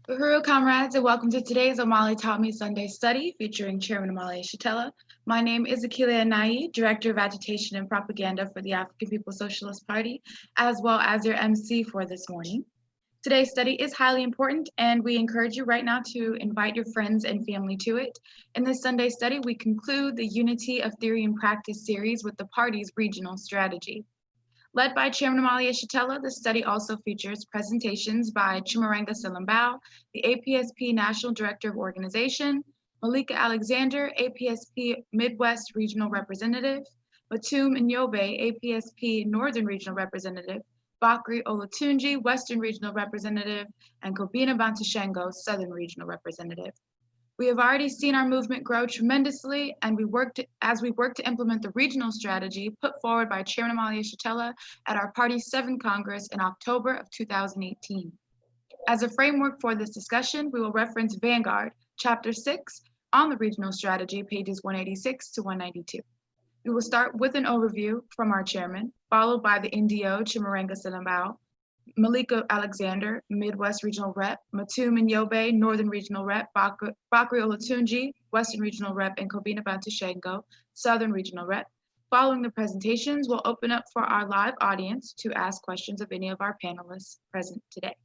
Uhuru Comrades, and welcome to today's Omali Taught Me Sunday study featuring Chairman Omali Shatella. My name is Akilia Nai, Director of Agitation and Propaganda for the African People's Socialist Party, as well as your MC for this morning. Today's study is highly important, and we encourage you right now to invite your friends and family to it. In this Sunday study, we conclude the Unity of Theory and Practice series with the party's regional strategy. Led by Chairman Amalia Shatella, the study also features presentations by Chimurenga Selembao, the APSP National Director of Organization, Malika Alexander, APSP Midwest Regional Representative, Matumb APSP Northern Regional Representative, Bakari Olatunji, Western Regional Representative, and Kobina Bantushengo, Southern Regional Representative. We have already seen our movement grow tremendously, and as we work to implement the regional strategy put forward by Chairman Amalia Shatella at our party's 7th Congress in October of 2018. As a framework for this discussion, we will reference Vanguard, Chapter 6, on the regional strategy, pages 186 to 192. We will start with an overview from our chairman, followed by the NDO, Chimurenga Selembao, Malika Alexander, Midwest Regional Rep, Matumb Northern Regional Rep, Bakari Olatunji, Western Regional Rep, and Kobina Bantushengo, Southern Regional Rep. Following the presentations, we'll open up for our live audience to ask questions of any of our panelists present today.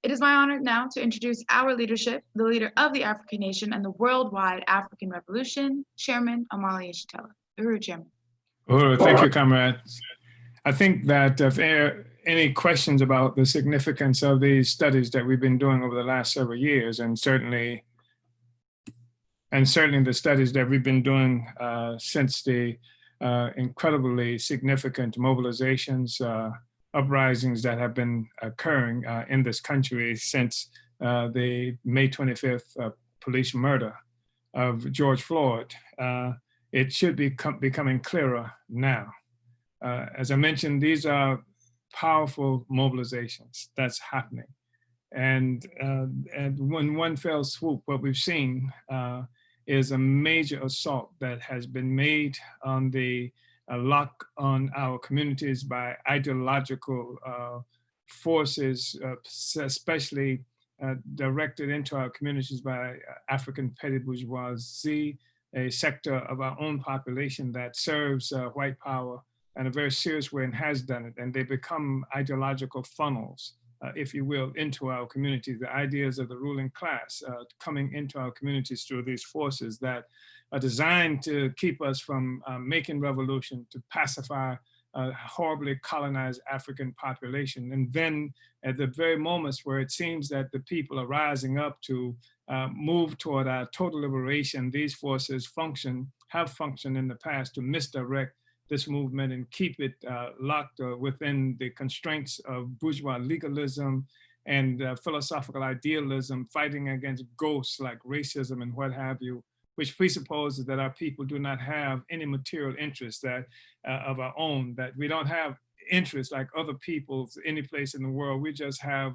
It is my honor now to introduce our leadership, the leader of the African nation and the worldwide African Revolution, Chairman Amalia Shatella. Uhuru, Chairman. Uhuru, thank you, comrades. I think that if there are any questions about the significance of these studies that we've been doing over the last several years, and certainly the studies that we've been doing since the incredibly significant mobilizations, uprisings that have been occurring in this country since the May 25th police murder of George Floyd, it should be becoming clearer now. As I mentioned, these are powerful mobilizations that's happening. And when one fell swoop, what we've seen is a major assault that has been made on the lock on our communities by ideological forces, especially directed into our communities by African petty bourgeoisie, a sector of our own population that serves white power in a very serious way and has done it. And they become ideological funnels, if you will, into our communities. The ideas of the ruling class coming into our communities through these forces that are designed to keep us from making revolution, to pacify a horribly colonized African population. And then at the very moments where it seems that the people are rising up to move toward our total liberation, these forces have functioned in the past to misdirect this movement and keep it locked within the constraints of bourgeois legalism and philosophical idealism, fighting against ghosts like racism and what have you, which presupposes that our people do not have any material interests of our own, that we don't have interests like other people's any place in the world. We just have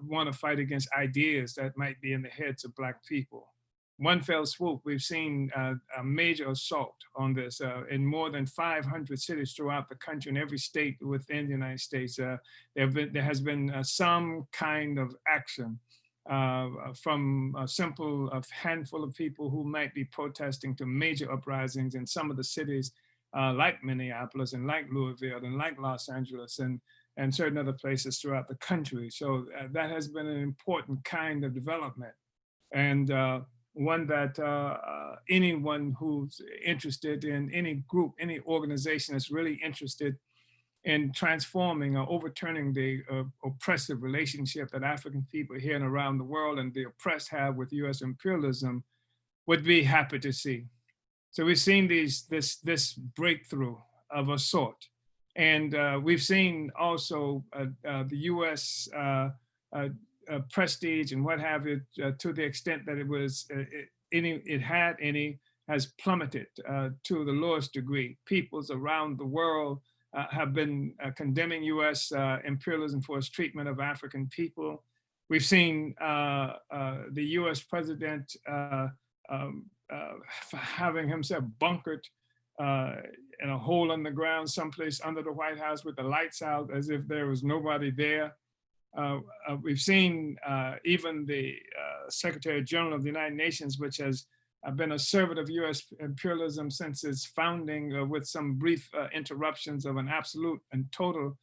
want to fight against ideas that might be in the heads of Black people. One fell swoop, we've seen a major assault on this in more than 500 cities throughout the country, in every state within the United States. There has been some kind of action from a simple handful of people who might be protesting to major uprisings in some of the cities like Minneapolis and like Louisville and like Los Angeles and certain other places throughout the country. So that has been an important kind of development. And one that anyone who's interested in any group, any organization that's really interested in transforming or overturning the oppressive relationship that African people here and around the world and the oppressed have with US imperialism would be happy to see. So we've seen this breakthrough of a sort. And we've seen also the US prestige and what have you, to the extent that has plummeted to the lowest degree. Peoples around the world have been condemning US imperialism for its treatment of African people. We've seen the US president having himself bunkered in a hole in the ground someplace under the White House with the lights out as if there was nobody there. we've seen even the Secretary General of the United Nations, which has been a servant of U.S. imperialism since its founding, with some brief interruptions of an absolute and total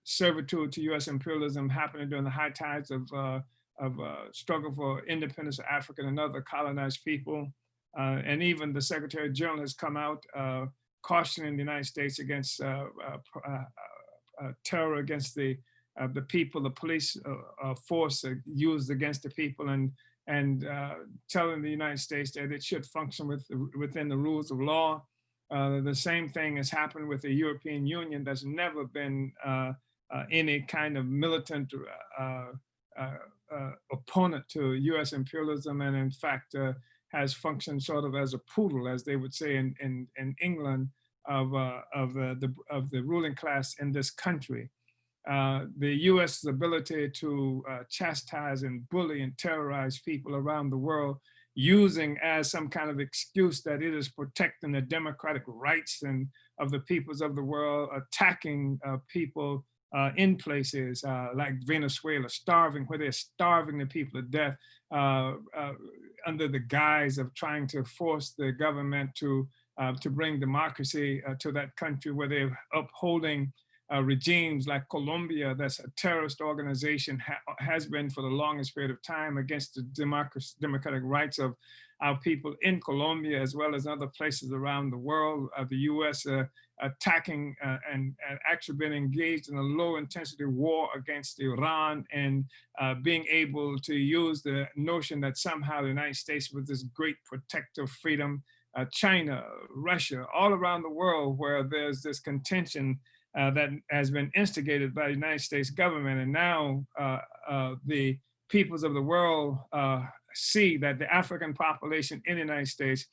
servitude to U.S. imperialism happening during the high tides of struggle for independence of African and other colonized people. And even the Secretary General has come out cautioning the United States against terror against the people, the police force used against the people, and telling the United States that it should function within the rules of law. The same thing has happened with the European Union. There's never been any kind of militant opponent to U.S. imperialism, and in fact has functioned sort of as a poodle, as they would say in England, of the ruling class in this country. The U.S.'s ability to chastise and bully and terrorize people around the world, using as some kind of excuse that it is protecting the democratic rights of the peoples of the world, attacking people in places like Venezuela, where they're starving the people to death under the guise of trying to force the government to bring democracy to that country, where they're upholding regimes like Colombia, that's a terrorist organization, has been for the longest period of time, against the democratic rights of our people in Colombia, as well as other places around the world. The U.S. Attacking and actually been engaged in a low intensity war against Iran, and being able to use the notion that somehow the United States was this great protector of freedom. China, Russia, all around the world where there's this contention that has been instigated by the United States government. And now the peoples of the world see that the African population in the United States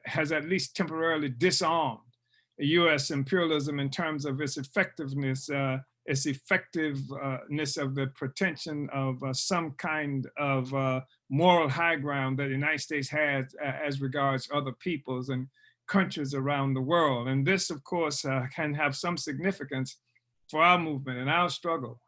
has at least temporarily disarmed U.S. imperialism in terms of its effectiveness, of the pretension of some kind of moral high ground that the United States has as regards other peoples and countries around the world. And this, of course, can have some significance for our movement and our struggle.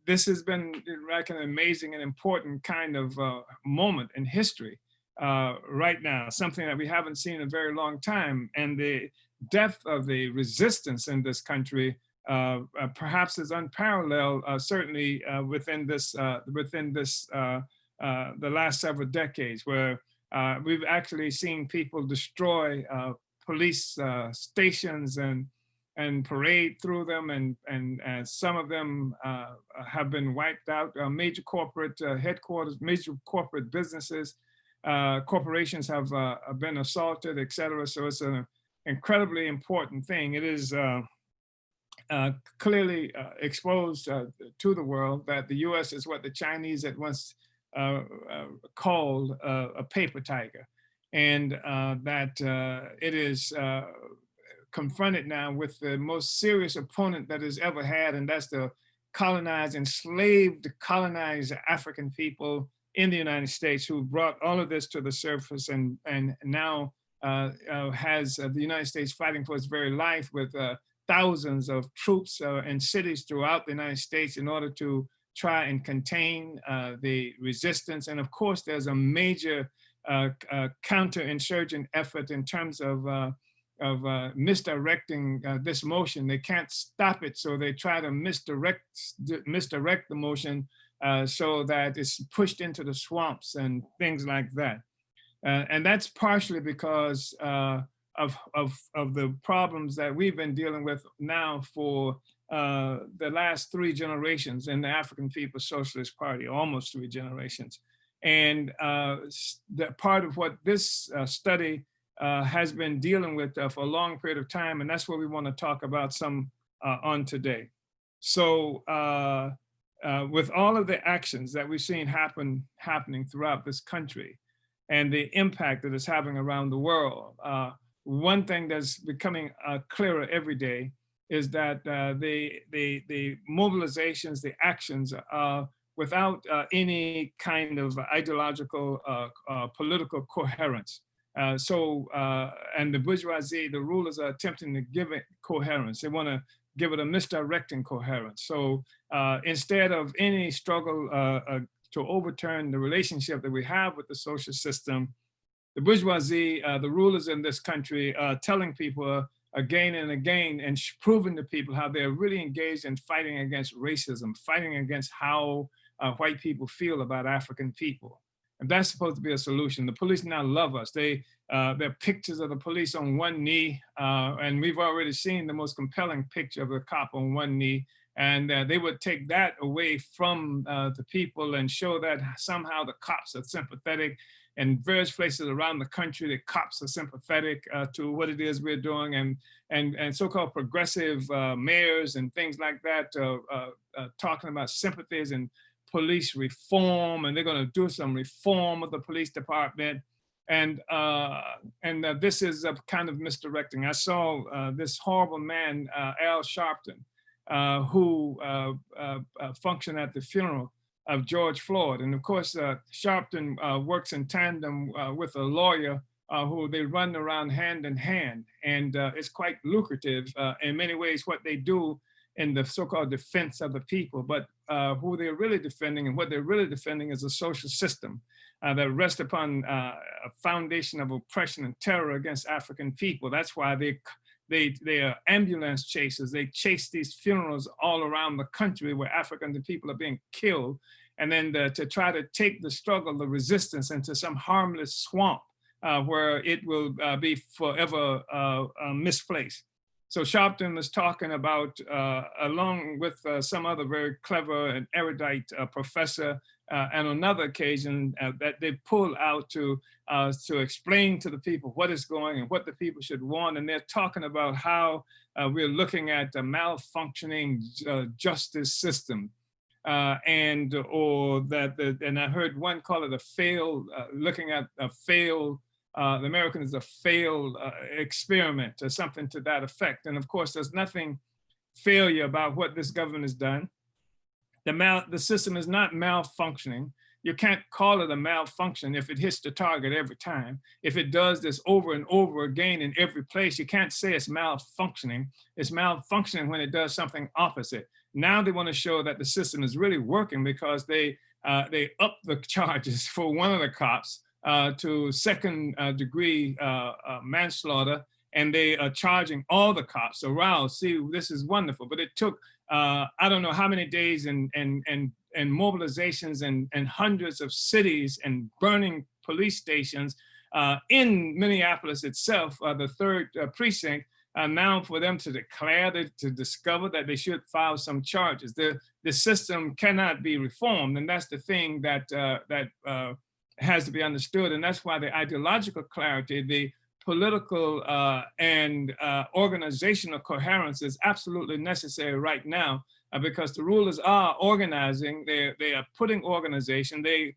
This has been like an amazing and important kind of moment in history right now, something that we haven't seen in a very long time. And the depth of the resistance in this country perhaps is unparalleled, certainly within the last several decades, where we've actually seen people destroy police stations and parade through them, and some of them have been wiped out. Major corporate headquarters, major corporate businesses, corporations have been assaulted, et cetera. So it's an incredibly important thing. It is clearly exposed to the world that the U.S. is what the Chinese at once called a paper tiger, and that it is confronted now with the most serious opponent that it's ever had, and that's the colonized, enslaved, colonized African people in the United States, who brought all of this to the surface, and now has the United States fighting for its very life with thousands of troops in cities throughout the United States in order to try and contain the resistance. And of course, there's a major counterinsurgent effort in terms of misdirecting this motion. They can't stop it, so they try to misdirect the motion so that it's pushed into the swamps and things like that. And that's partially because of the problems that we've been dealing with now for the last 3 generations in the African People's Socialist Party, almost 3 generations. And that part of what this study has been dealing with for a long period of time, and that's what we want to talk about some on today. So with all of the actions that we've seen happening throughout this country and the impact that it's having around the world, one thing that's becoming clearer every day is that the mobilizations, the actions without any kind of ideological political coherence. And the bourgeoisie, the rulers are attempting to give it coherence. They want to give it a misdirecting coherence. So instead of any struggle to overturn the relationship that we have with the social system, the bourgeoisie, the rulers in this country, telling people again and again and proving to people how they're really engaged in fighting against racism, fighting against how white people feel about African people. And that's supposed to be a solution. The police now love us. There are pictures of the police on one knee, and we've already seen the most compelling picture of a cop on one knee. And they would take that away from the people and show that somehow the cops are sympathetic. In various places around the country, the cops are sympathetic to what it is we're doing, and so-called progressive mayors and things like that talking about sympathies and police reform, and they're going to do some reform of the police department. And this is a kind of misdirecting. I saw this horrible man, Al Sharpton, who functioned at the funeral of George Floyd. And of course, Sharpton works in tandem with a lawyer who they run around hand in hand. And it's quite lucrative in many ways what they do in the so-called defense of the people. But who they're really defending and what they're really defending is a social system that rests upon a foundation of oppression and terror against African people. That's why they are ambulance chasers. They chase these funerals all around the country where African people are being killed, and then to try to take the struggle, the resistance into some harmless swamp where it will be forever misplaced. So Sharpton was talking about, along with some other very clever and erudite professor, and on another occasion that they pull out to explain to the people what is going and what the people should want. And they're talking about how we're looking at a malfunctioning justice system. And I heard one call it a failed, looking at a failed, the American is a failed experiment or something to that effect. And of course, there's nothing failure about what this government has done. The system is not malfunctioning. You can't call it a malfunction if it hits the target every time. If it does this over and over again in every place, you can't say it's malfunctioning. It's malfunctioning when it does something opposite. Now they want to show that the system is really working because they up the charges for one of the cops to second degree manslaughter, and they are charging all the cops. So wow, see, this is wonderful. But it took I don't know how many days and mobilizations and hundreds of cities and burning police stations in Minneapolis itself, the third precinct, now for them to declare, to discover that they should file some charges. The system cannot be reformed, and that's the thing that has to be understood. And that's why the ideological clarity, the political and organizational coherence is absolutely necessary right now, because the rulers are organizing. They are putting organization. They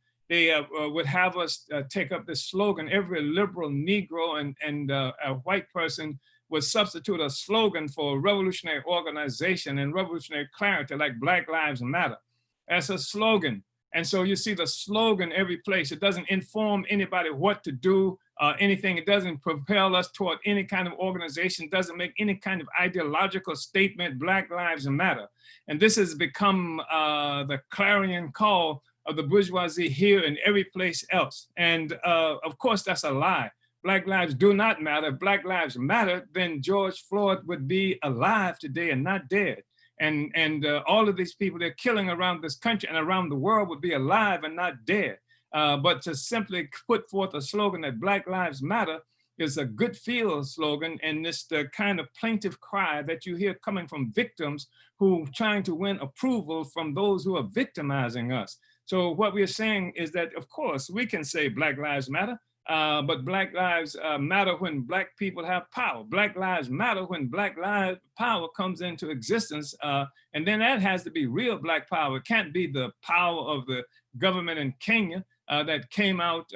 would have us take up this slogan. Every liberal Negro and a white person would substitute a slogan for revolutionary organization and revolutionary clarity, like Black Lives Matter. That's a slogan. And so you see the slogan every place. It doesn't inform anybody what to do, anything. It doesn't propel us toward any kind of organization. It doesn't make any kind of ideological statement, Black Lives Matter. And this has become the clarion call of the bourgeoisie here and every place else. And of course, that's a lie. Black lives do not matter. If Black lives matter, then George Floyd would be alive today and not dead. And all of these people they're killing around this country and around the world would be alive and not dead. But to simply put forth a slogan that Black Lives Matter is a good feel slogan, and it's the kind of plaintive cry that you hear coming from victims who are trying to win approval from those who are victimizing us. So what we're saying is that, of course, we can say Black Lives Matter, but Black Lives Matter when Black people have power. Black Lives Matter when Black lives power comes into existence. And then that has to be real Black power. It can't be the power of the government in Kenya that came out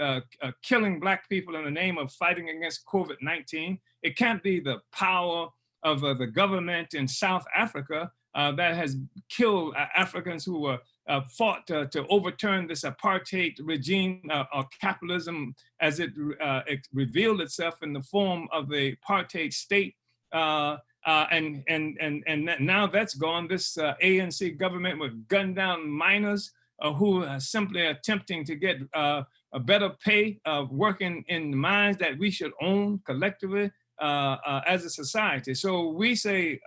killing Black people in the name of fighting against COVID-19. It can't be the power of the government in South Africa that has killed Africans who were fought to overturn this apartheid regime or capitalism as it revealed itself in the form of the apartheid state. And now that's gone. This ANC government would gun down miners who are simply attempting to get a better pay, working in the mines that we should own collectively as a society. So we say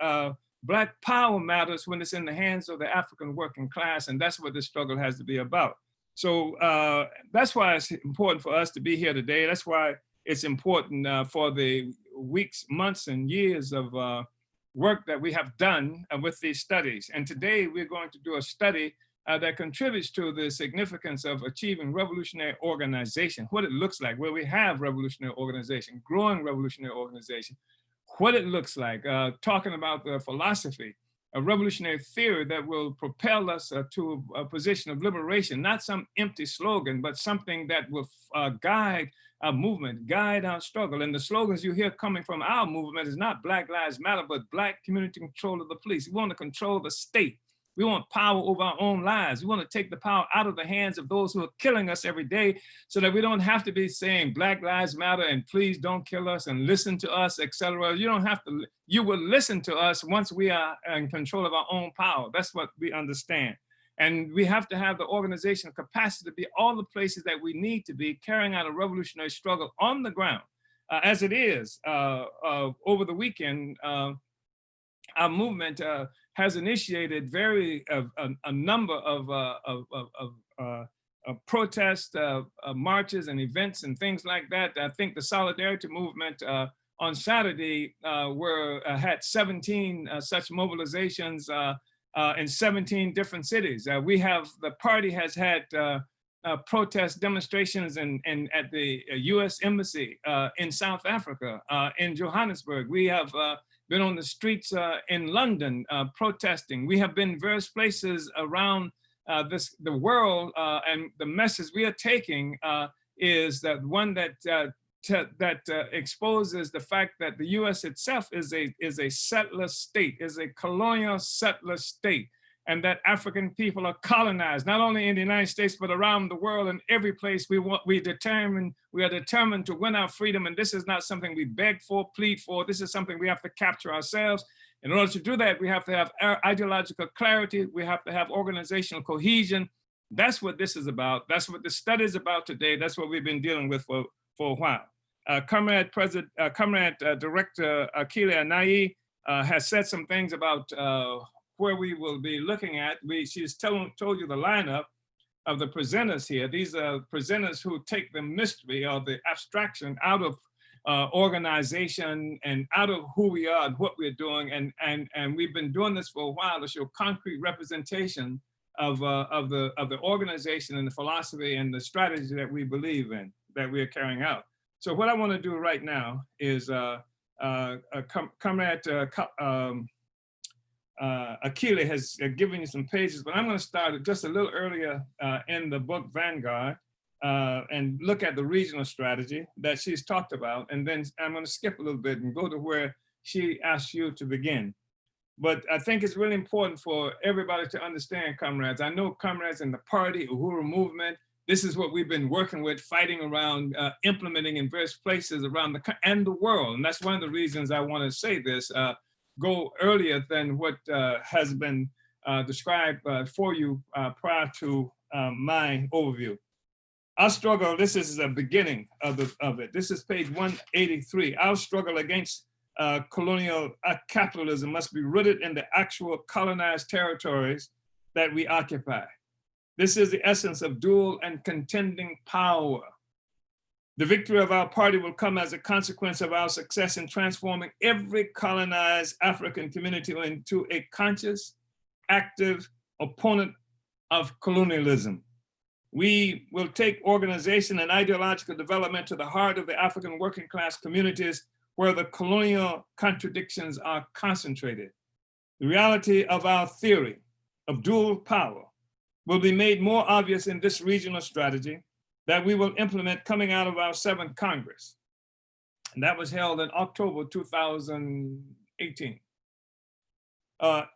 Black power matters when it's in the hands of the African working class, and that's what this struggle has to be about. So that's why it's important for us to be here today. That's why it's important for the weeks, months, and years of work that we have done with these studies. And today we're going to do a study that contributes to the significance of achieving revolutionary organization, what it looks like, where we have revolutionary organization, growing revolutionary organization, what it looks like, talking about the philosophy, a revolutionary theory that will propel us to a position of liberation, not some empty slogan, but something that will guide our movement, guide our struggle. And the slogans you hear coming from our movement is not Black Lives Matter, but Black community control of the police. We want to control the state. We want power over our own lives. We want to take the power out of the hands of those who are killing us every day so that we don't have to be saying Black Lives Matter and please don't kill us and listen to us, etc. You don't have to, you will listen to us once we are in control of our own power. That's what we understand. And we have to have the organizational capacity to be all the places that we need to be carrying out a revolutionary struggle on the ground. As it is, over the weekend, our movement has initiated a number of protests, marches and events and things like that. I think the Solidarity Movement on Saturday had 17 such mobilizations in 17 different cities. The party has had protest demonstrations at the US Embassy in South Africa, in Johannesburg. We have been on the streets in London protesting. We have been various places around the world, and the message we are taking is that one that exposes the fact that the U.S. itself is a settler state, is a colonial settler state, and that African people are colonized, not only in the United States, but around the world and every place we are determined to win our freedom. And this is not something we beg for, plead for. This is something we have to capture ourselves. In order to do that, we have to have ideological clarity. We have to have organizational cohesion. That's what this is about. That's what the study is about today. That's what we've been dealing with for a while. Comrade Director Akile Anayi has said some things about where we will be looking at. She's told you the lineup of the presenters here. These are presenters who take the mystery or the abstraction out of organization and out of who we are and what we're doing. And we've been doing this for a while to show concrete representation of the organization and the philosophy and the strategy that we believe in, that we are carrying out. So what I want to do right now is Comrade Akile has given you some pages, but I'm going to start just a little earlier in the book Vanguard and look at the regional strategy that she's talked about. And then I'm going to skip a little bit and go to where she asked you to begin. But I think it's really important for everybody to understand, comrades. I know comrades in the party, Uhuru movement, this is what we've been working with, fighting around, implementing in various places around the world. And that's one of the reasons I want to say this, go earlier than what has been described for you prior to my overview. Our struggle, this is the beginning of it. This is page 183. Our struggle against colonial capitalism must be rooted in the actual colonized territories that we occupy. This is the essence of dual and contending power. The victory of our party will come as a consequence of our success in transforming every colonized African community into a conscious, active opponent of colonialism. We will take organization and ideological development to the heart of the African working class communities where the colonial contradictions are concentrated. The reality of our theory of dual power will be made more obvious in this regional strategy that we will implement coming out of our 7th Congress. And that was held in October 2018.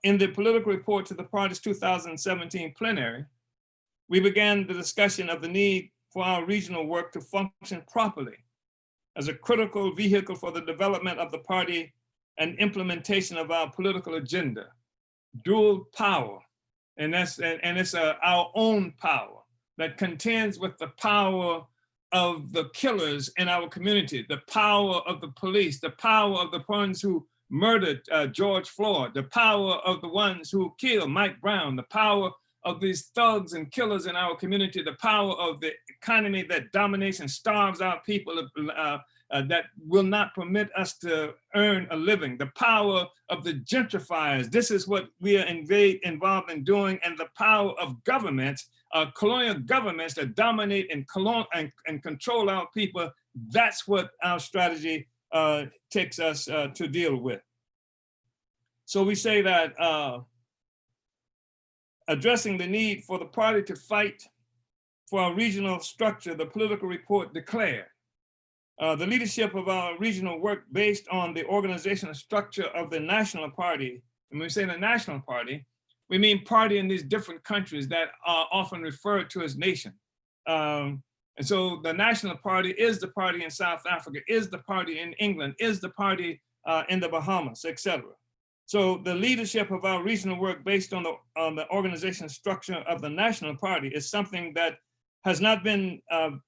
In the political report to the party's 2017 plenary, we began the discussion of the need for our regional work to function properly as a critical vehicle for the development of the party and implementation of our political agenda. Dual power, and it's our own power that contends with the power of the killers in our community, the power of the police, the power of the ones who murdered George Floyd, the power of the ones who killed Mike Brown, the power of these thugs and killers in our community, the power of the economy that dominates and starves our people, that will not permit us to earn a living, the power of the gentrifiers. This is what we are involved in doing, and the power of governments, colonial governments that dominate and control our people. That's what our strategy takes us to deal with. So we say that addressing the need for the party to fight for our regional structure, the political report declared the leadership of our regional work based on the organizational structure of the national party. And when we say the national party, we mean party in these different countries that are often referred to as nation. And so the national party is the party in South Africa, is the party in England, is the party in the Bahamas, etc. So the leadership of our regional work based on the organizational structure of the national party is something that has not been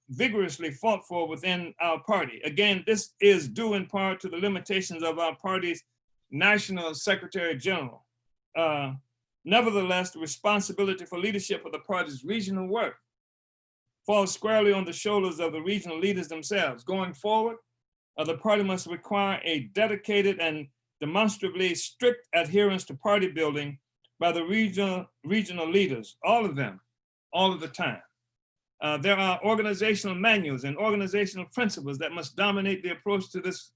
vigorously fought for within our party. Again, this is due in part to the limitations of our party's national secretary general. Nevertheless, the responsibility for leadership of the party's regional work falls squarely on the shoulders of the regional leaders themselves. Going forward, the party must require a dedicated and demonstrably strict adherence to party building by the regional leaders, all of them, all of the time. There are organizational manuals and organizational principles that must dominate the approach to this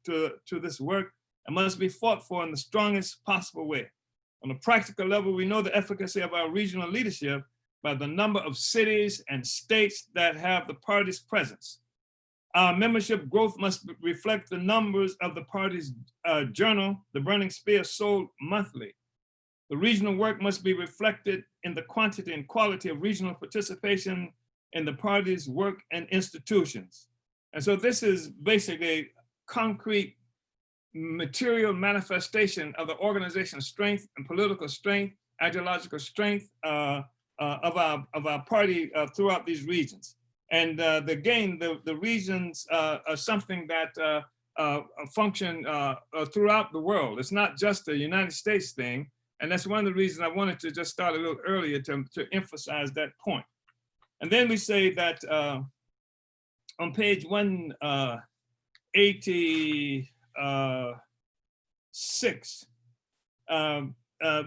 work and must be fought for in the strongest possible way. On a practical level, we know the efficacy of our regional leadership by the number of cities and states that have the party's presence. Our membership growth must reflect the numbers of the party's journal, The Burning Spear, sold monthly. The regional work must be reflected in the quantity and quality of regional participation in the party's work and institutions. And so this is basically concrete material manifestation of the organizational strength and political strength, ideological strength of our party throughout these regions. And again, the regions are something that function throughout the world. It's not just a United States thing. And that's one of the reasons I wanted to just start a little earlier to emphasize that point. And then we say that on page 186,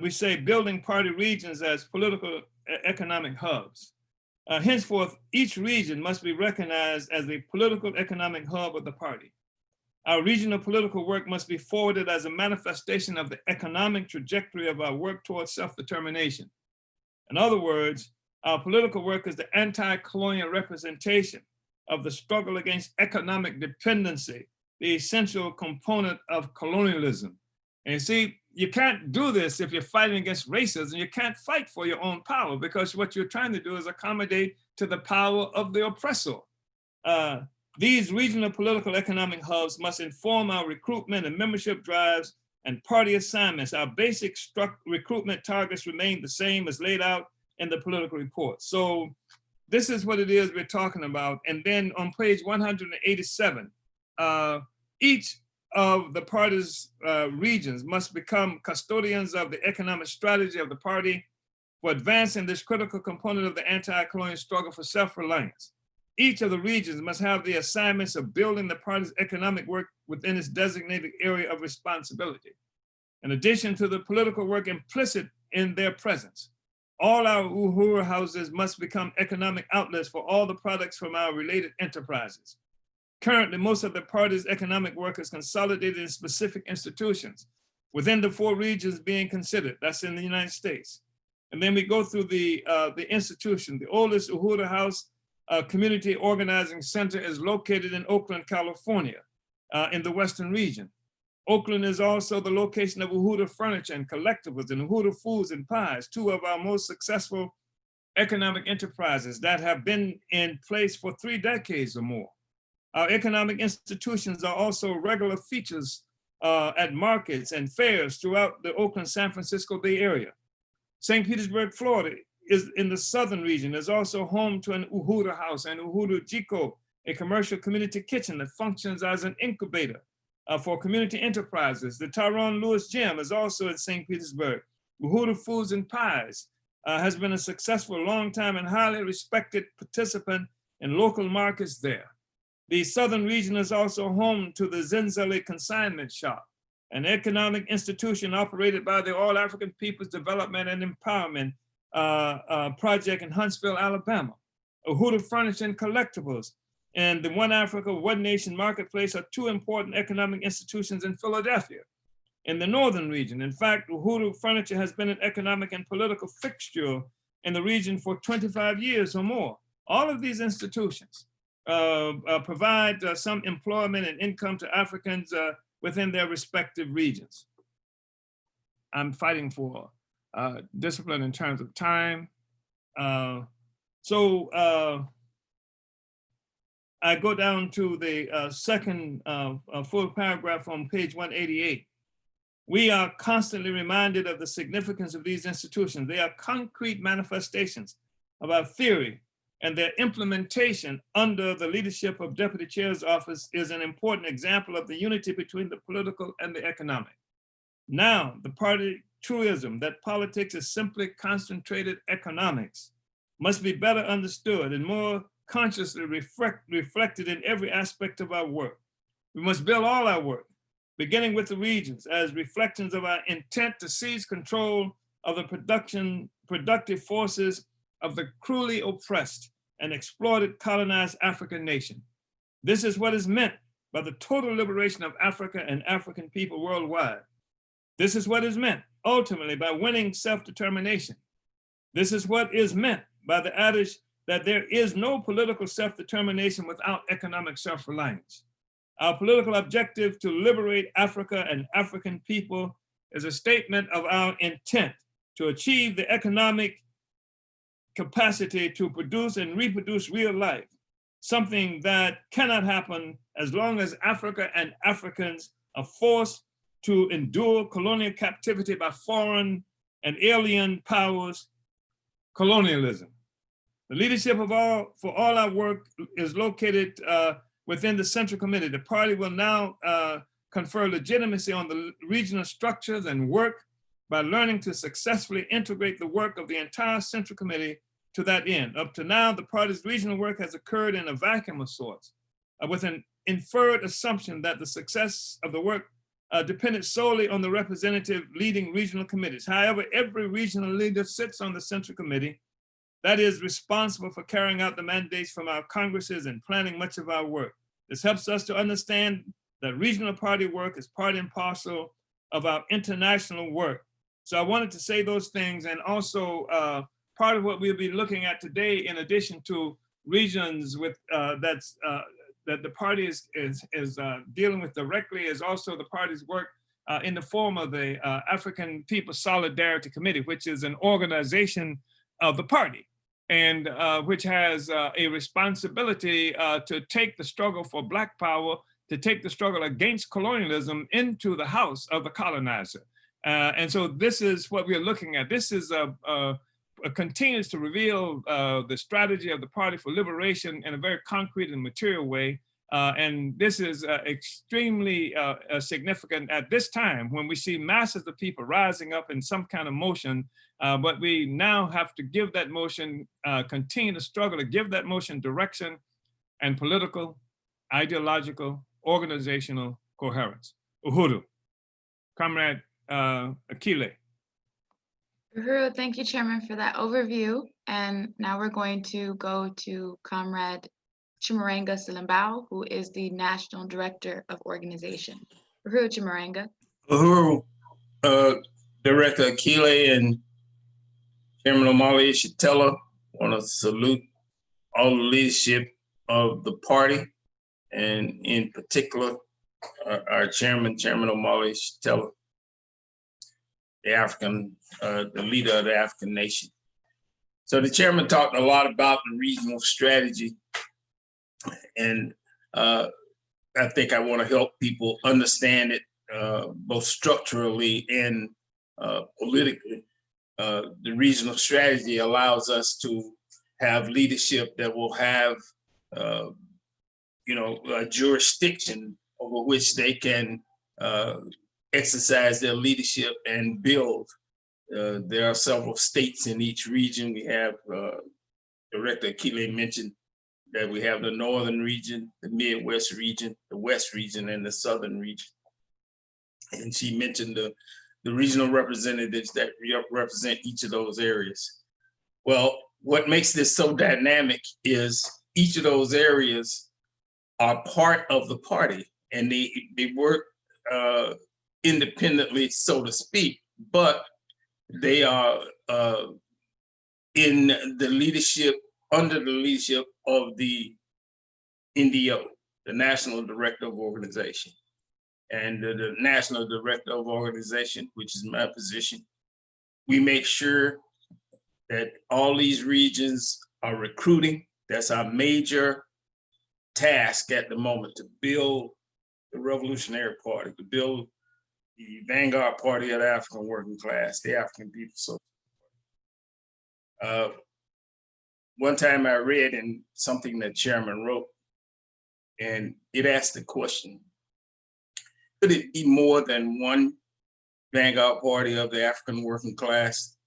we say building party regions as political economic hubs. Henceforth, each region must be recognized as a political economic hub of the party. Our regional political work must be forwarded as a manifestation of the economic trajectory of our work towards self-determination. In other words, our political work is the anti-colonial representation of the struggle against economic dependency, the essential component of colonialism. And you see, you can't do this if you're fighting against racism. You can't fight for your own power because what you're trying to do is accommodate to the power of the oppressor. These regional political economic hubs must inform our recruitment and membership drives and party assignments. Our basic recruitment targets remain the same as laid out in the political report. So this is what it is we're talking about. And then on page 187, each of the party's regions must become custodians of the economic strategy of the party for advancing this critical component of the anti-colonial struggle for self-reliance. Each of the regions must have the assignments of building the party's economic work within its designated area of responsibility. In addition to the political work implicit in their presence, all our Uhuru houses must become economic outlets for all the products from our related enterprises. Currently, most of the party's economic work is consolidated in specific institutions within the 4 regions being considered. That's in the United States. And then we go through the institution. The oldest Uhuru House Community Organizing Center is located in Oakland, California, in the Western region. Oakland is also the location of Uhuru Furniture and Collectibles and Uhuru Foods and Pies, two of our most successful economic enterprises that have been in place for 3 decades or more. Our economic institutions are also regular features at markets and fairs throughout the Oakland, San Francisco Bay Area. St. Petersburg, Florida is in the southern region, is also home to an Uhuru House and Uhuru Jiko, a commercial community kitchen that functions as an incubator for community enterprises. The Tyrone Lewis Gym is also in St. Petersburg. Uhuru Foods and Pies has been a successful, long-time and highly respected participant in local markets there. The southern region is also home to the Zenzele Consignment Shop, an economic institution operated by the All African Peoples Development and Empowerment Project in Huntsville, Alabama. Uhuru Furniture and Collectibles and the One Africa, One Nation Marketplace are two important economic institutions in Philadelphia. In the northern region, in fact, Uhuru Furniture has been an economic and political fixture in the region for 25 years or more. All of these institutions provide some employment and income to Africans within their respective regions. I'm fighting for discipline in terms of time. I go down to the second full paragraph on page 188. We are constantly reminded of the significance of these institutions. They are concrete manifestations of our theory, and their implementation under the leadership of Deputy Chair's office is an important example of the unity between the political and the economic. Now, the party truism that politics is simply concentrated economics must be better understood and more consciously reflected in every aspect of our work. We must build all our work, beginning with the regions, as reflections of our intent to seize control of the productive forces of the cruelly oppressed and exploited colonized African nation. This is what is meant by the total liberation of Africa and African people worldwide. This is what is meant ultimately by winning self-determination. This is what is meant by the adage that there is no political self-determination without economic self-reliance. Our political objective to liberate Africa and African people is a statement of our intent to achieve the economic capacity to produce and reproduce real life, something that cannot happen as long as Africa and Africans are forced to endure colonial captivity by foreign and alien powers, colonialism. The leadership for all our work is located within the Central Committee. The party will now confer legitimacy on the regional structures and work by learning to successfully integrate the work of the entire Central Committee to that end. Up to now, the party's regional work has occurred in a vacuum of sorts, with an inferred assumption that the success of the work depended solely on the representative leading regional committees. However, every regional leader sits on the Central Committee that is responsible for carrying out the mandates from our congresses and planning much of our work. This helps us to understand that regional party work is part and parcel of our international work. So I wanted to say those things, and also part of what we'll be looking at today, in addition to regions with that the party is dealing with directly, is also the party's work in the form of the African People's Solidarity Committee, which is an organization of the party, and which has a responsibility to take the struggle for Black power, to take the struggle against colonialism into the house of the colonizer. And so this is what we're looking at. This is continues to reveal the strategy of the Party for Liberation in a very concrete and material way. And this is extremely significant at this time when we see masses of people rising up in some kind of motion, but we now have to give that motion, continue to struggle to give that motion direction and political, ideological, organizational coherence. Uhuru. Comrade Akile. Uhuru, thank you, Chairman, for that overview. And now we're going to go to Comrade Chimurenga Selembao, who is the National Director of Organization. Uhuru Chimurenga. Uhuru, Director Akile and Chairman Omali Shatella, want to salute all the leadership of the party, and in particular, our chairman, Chairman Omali Shatella, the leader of the African nation. So the chairman talked a lot about the regional strategy, and I think I want to help people understand it both structurally and politically. The regional strategy allows us to have leadership that will have, a jurisdiction over which they can exercise their leadership and build. There are several states in each region. We have, Director Akile mentioned that we have the northern region, the Midwest region, the West region, and the southern region. And she mentioned the regional representatives that represent each of those areas. Well, what makes this so dynamic is each of those areas are part of the party, and they work independently, so to speak, but they are in the leadership, under the leadership of the NDO, the National Director of Organization. And the National Director of Organization, which is my position, we make sure that all these regions are recruiting. That's our major task at the moment, to build the Revolutionary Party, to build the vanguard party of the African working class, the African People Social Party. One time I read in something that Chairman wrote, and it asked the question, could it be more than one vanguard party of the African working class?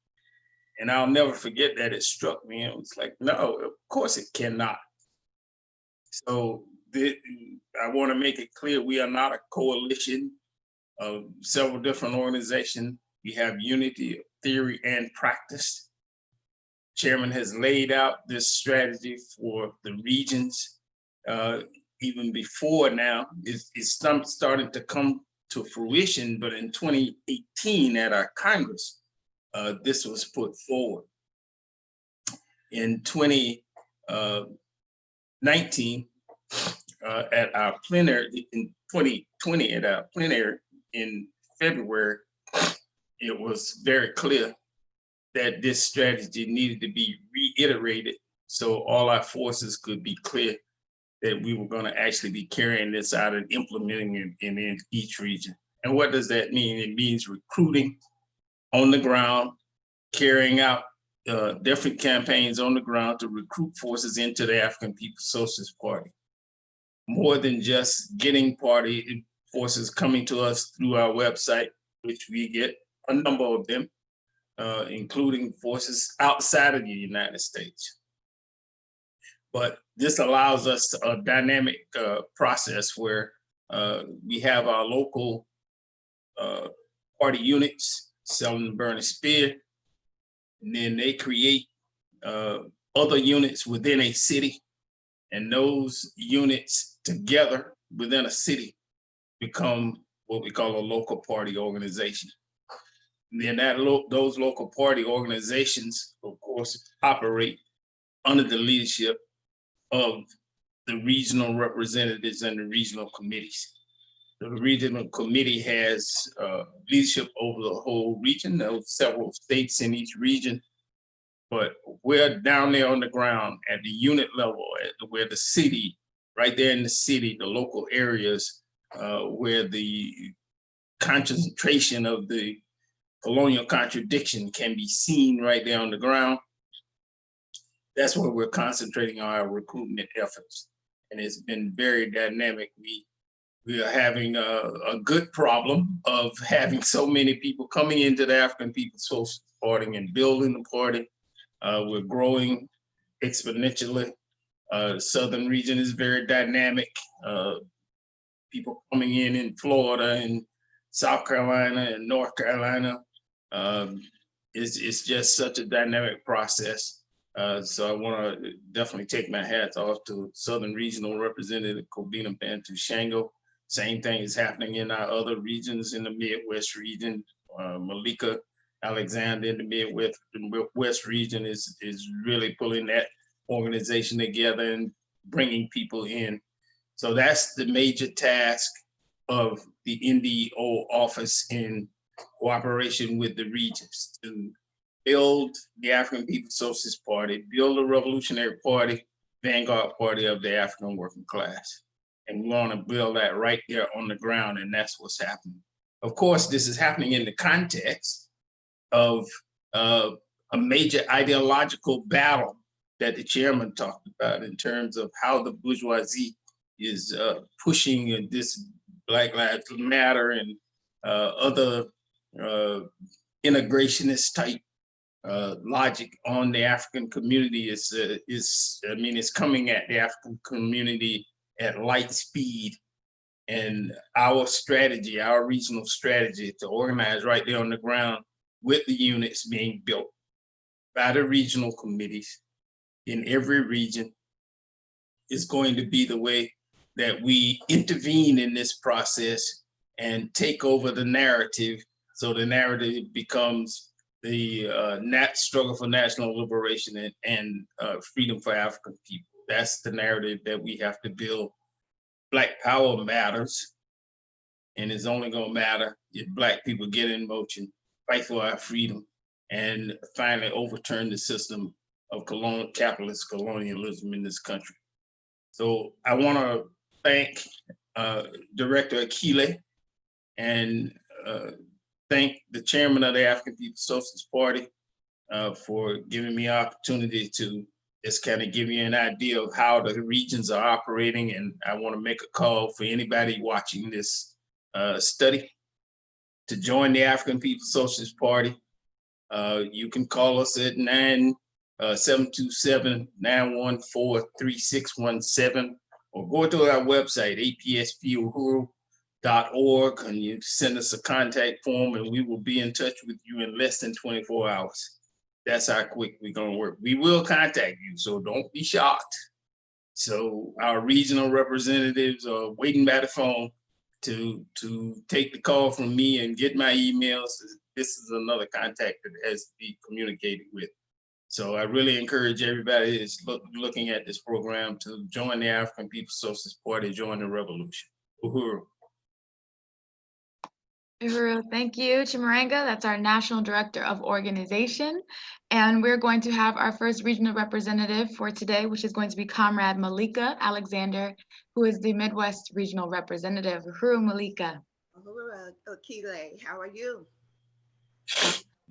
And I'll never forget that. It struck me. It was like, no, of course it cannot. So I want to make it clear, we are not a coalition of several different organizations. We have unity of theory and practice. Chairman has laid out this strategy for the regions. Even before now, it's starting to come to fruition, but in 2018 at our Congress, this was put forward. In 2019, at our plenary, in 2020 at our plenary in February, it was very clear that this strategy needed to be reiterated so all our forces could be clear that we were going to actually be carrying this out and implementing it in each region. And what does that mean? It means recruiting on the ground, carrying out different campaigns on the ground to recruit forces into the African People's Socialist Party. More than just getting party forces coming to us through our website, which we get a number of them, including forces outside of the United States. But this allows us a dynamic process where we have our local party units selling the burning spear, and then they create other units within a city, and those units together within a city become what we call a local party organization. And then those local party organizations, of course, operate under the leadership of the regional representatives and the regional committees. The regional committee has leadership over the whole region. There are several states in each region, but we're down there on the ground at the unit level, where the city, right there in the city, the local areas where the concentration of the colonial contradiction can be seen right there on the ground. That's where we're concentrating on our recruitment efforts. And it's been very dynamic. We are having a good problem of having so many people coming into the African People's Socialist Party and building the party. We're growing exponentially. The southern region is very dynamic. People coming in Florida and South Carolina and North Carolina. It's just such a dynamic process. So I want to definitely take my hats off to Southern Regional Representative Kobina Bantu Shango. Same thing is happening in our other regions in the Midwest region. Malika Alexander in the Midwest region is really pulling that organization together and bringing people in. So that's the major task of the NDO office in cooperation with the regions to build the African People's Socialist Party, build a revolutionary party, vanguard party of the African working class. And we want to build that right there on the ground, and that's what's happening. Of course, this is happening in the context of a major ideological battle that the chairman talked about in terms of how the bourgeoisie is pushing this Black Lives Matter and other integrationist type logic on the African community. It's coming at the African community at light speed. And our strategy, our regional strategy to organize right there on the ground with the units being built by the regional committees in every region is going to be the way that we intervene in this process and take over the narrative. So the narrative becomes the struggle for national liberation and freedom for African people. That's the narrative that we have to build. Black power matters, and it's only gonna matter if Black people get in motion, fight for our freedom, and finally overturn the system of capitalist colonialism in this country. So I wanna thank Director Akile and thank the chairman of the African People's Socialist Party for giving me opportunity to just kind of give you an idea of how the regions are operating. And I want to make a call for anybody watching this study to join the African People's Socialist Party. You can call us at 727-914-3617 or go to our website, apspuhuru.org, and you send us a contact form and we will be in touch with you in less than 24 hours. That's how quick we're gonna work. We will contact you, so don't be shocked. So our regional representatives are waiting by the phone to take the call from me and get my emails. This is another contact that has to be communicated with. So I really encourage everybody that's looking at this program to join the African People's Socialist Party, join the revolution. Uhuru. Uhuru, thank you. Chimurenga, that's our National Director of Organization. And we're going to have our first regional representative for today, which is going to be Comrade Malika Alexander, who is the Midwest Regional Representative. Uhuru, Malika. Uhuru Akile, how are you?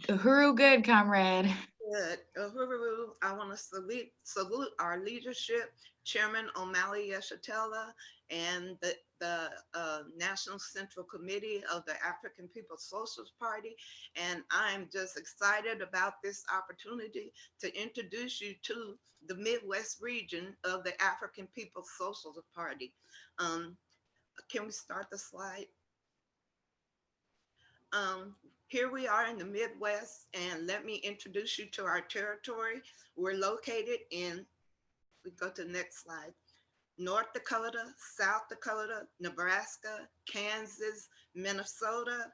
Uhuru, good, comrade. Good. Uhuru, I want to salute our leadership, Chairman Omali Yeshitela, and the National Central Committee of the African People's Socialist Party. And I'm just excited about this opportunity to introduce you to the Midwest region of the African People's Socialist Party. Can we start the slide? Here we are in the Midwest, and let me introduce you to our territory. We're located in, we go to the next slide, North Dakota, South Dakota, Nebraska, Kansas, Minnesota,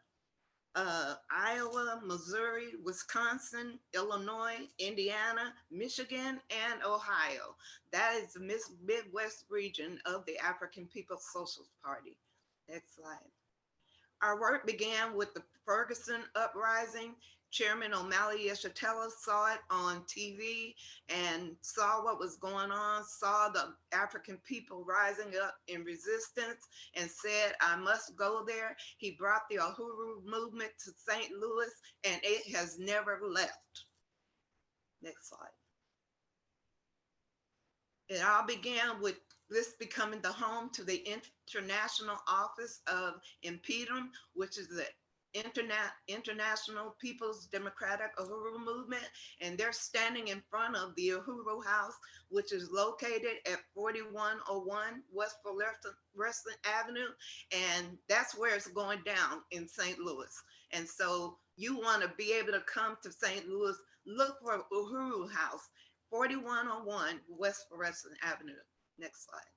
Iowa, Missouri, Wisconsin, Illinois, Indiana, Michigan, and Ohio. That is the Midwest region of the African People's Socialist Party. Next slide. Our work began with the Ferguson uprising. Chairman Omali Yeshitela saw it on TV and saw what was going on, saw the African people rising up in resistance and said, I must go there. He brought the Uhuru movement to St. Louis and it has never left. Next slide. It all began with this becoming the home to the international office of Impedum, which is the International People's Democratic Uhuru Movement. And they're standing in front of the Uhuru House, which is located at 4101 West Florissant Avenue. And that's where it's going down in St. Louis. And so you want to be able to come to St. Louis, look for Uhuru House, 4101 West Florissant Avenue. Next slide.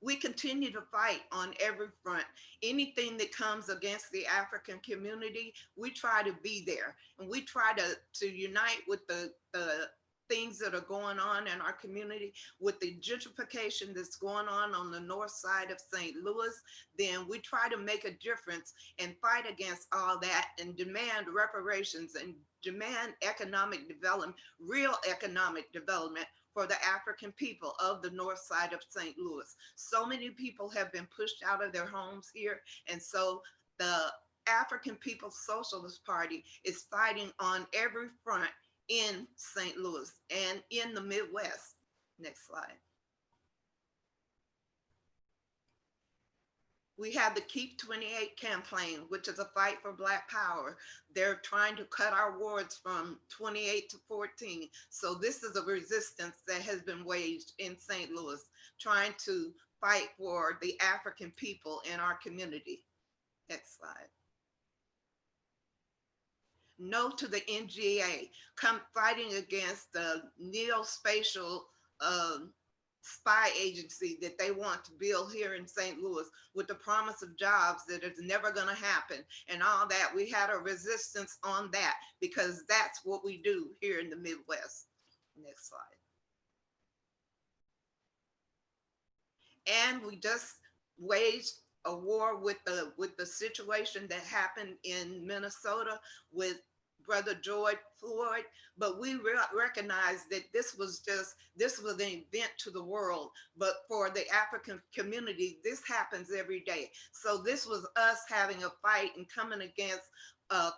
We continue to fight on every front. Anything that comes against the African community, we try to be there. And we try to unite with the things that are going on in our community, with the gentrification that's going on the north side of St. Louis, then we try to make a difference and fight against all that and demand reparations and demand economic development, real economic development for the African people of the north side of St. Louis. So many people have been pushed out of their homes here. And so the African People's Socialist Party is fighting on every front in St. Louis and in the Midwest. Next slide. We have the Keep 28 campaign, which is a fight for Black power. They're trying to cut our wards from 28 to 14. So this is a resistance that has been waged in St. Louis, trying to fight for the African people in our community. Next slide. No to the NGA, come fighting against the neospatial spy agency that they want to build here in St. Louis with the promise of jobs that is never going to happen and all that. We had a resistance on that because that's what we do here in the Midwest. Next slide. And we just waged a war with the situation that happened in Minnesota with Brother George Floyd, but we recognize that this was an event to the world, but for the African community, this happens every day. So this was us having a fight and coming against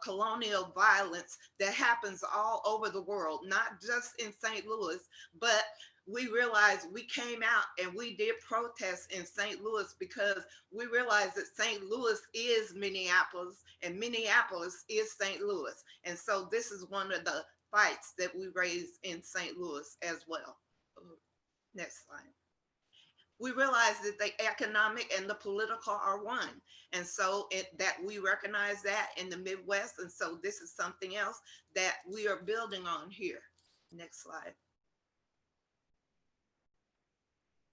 colonial violence that happens all over the world, not just in St. Louis, but we realized we came out and we did protest in St. Louis because we realized that St. Louis is Minneapolis and Minneapolis is St. Louis. And so this is one of the fights that we raised in St. Louis as well. Next slide. We realize that the economic and the political are one. And so that we recognize that in the Midwest. And so this is something else that we are building on here. Next slide.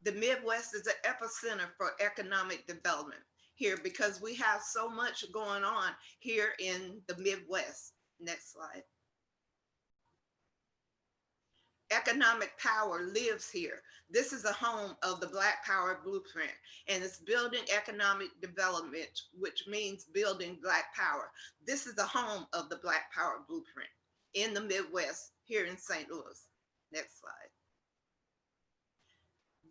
The Midwest is an epicenter for economic development here because we have so much going on here in the Midwest. Next slide. Economic power lives here. This is a home of the Black Power Blueprint, and it's building economic development, which means building Black power. This is the home of the Black Power Blueprint in the Midwest here in St. Louis. Next slide.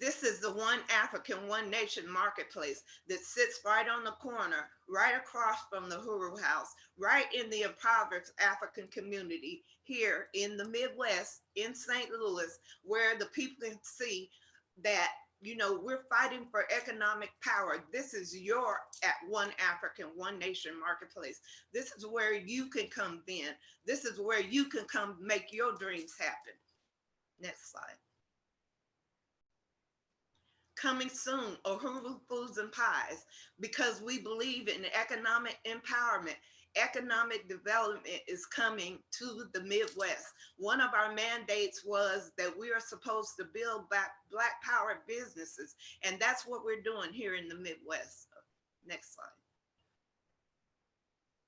This is the One African, One Nation marketplace that sits right on the corner, right across from the Uhuru House, right in the impoverished African community here in the Midwest, in St. Louis, where the people can see that, you know, we're fighting for economic power. This is your One African, One Nation marketplace. This is where you can come in. This is where you can come make your dreams happen. Next slide. Coming soon, Uhuru Foods and Pies, because we believe in economic empowerment. Economic development is coming to the Midwest. One of our mandates was that we are supposed to build Black power businesses, and that's what we're doing here in the Midwest. Next slide.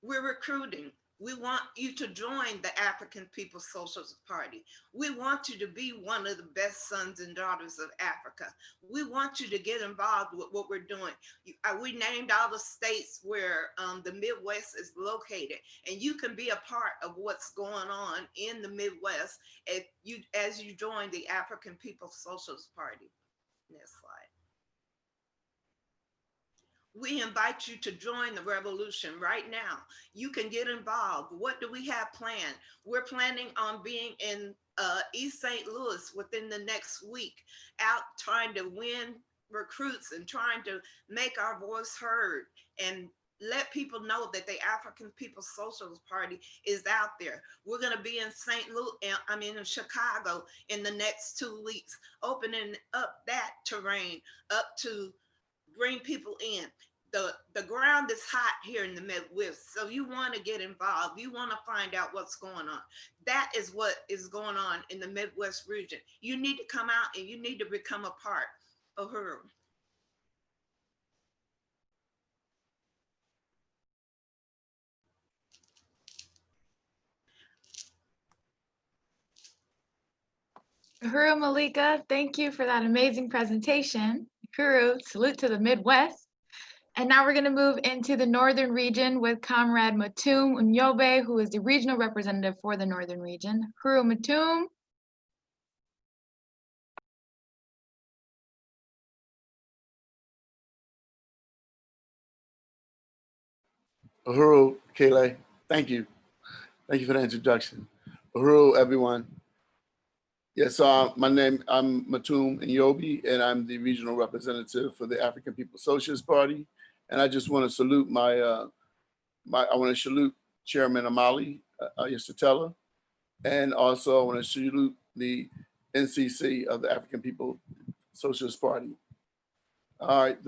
We're recruiting. We want you to join the African People's Socialist Party. We want you to be one of the best sons and daughters of Africa. We want you to get involved with what we're doing. We named all the states where the Midwest is located, and you can be a part of what's going on in the Midwest as you join the African People's Socialist Party. Next slide. We invite you to join the revolution right now. You can get involved. What do we have planned? We're planning on being in East St. Louis within the next week, out trying to win recruits and trying to make our voice heard and let people know that the African People's Socialist Party is out there. We're going to be in in Chicago in the next 2 weeks, opening up that terrain up to bring people in. The ground is hot here in the Midwest, so you want to get involved. You want to find out what's going on. That is what is going on in the Midwest region. You need to come out and you need to become a part of Uhuru. Uhuru, Malika, thank you for that amazing presentation. Uhuru, salute to the Midwest. And now we're going to move into the Northern region with Comrade Matumb Unyobe, who is the regional representative for the Northern region. Uhuru, Matumb. Uhuru, Kele, thank you. Thank you for the introduction. Uhuru, everyone. Yes, my name, I'm Matumb Nyobe, and I'm the regional representative for the African People's Socialist Party. And I just want to salute I want to salute Chairman Amali Yeshitela, and also I want to salute the NCC of the African People's Socialist Party. All right,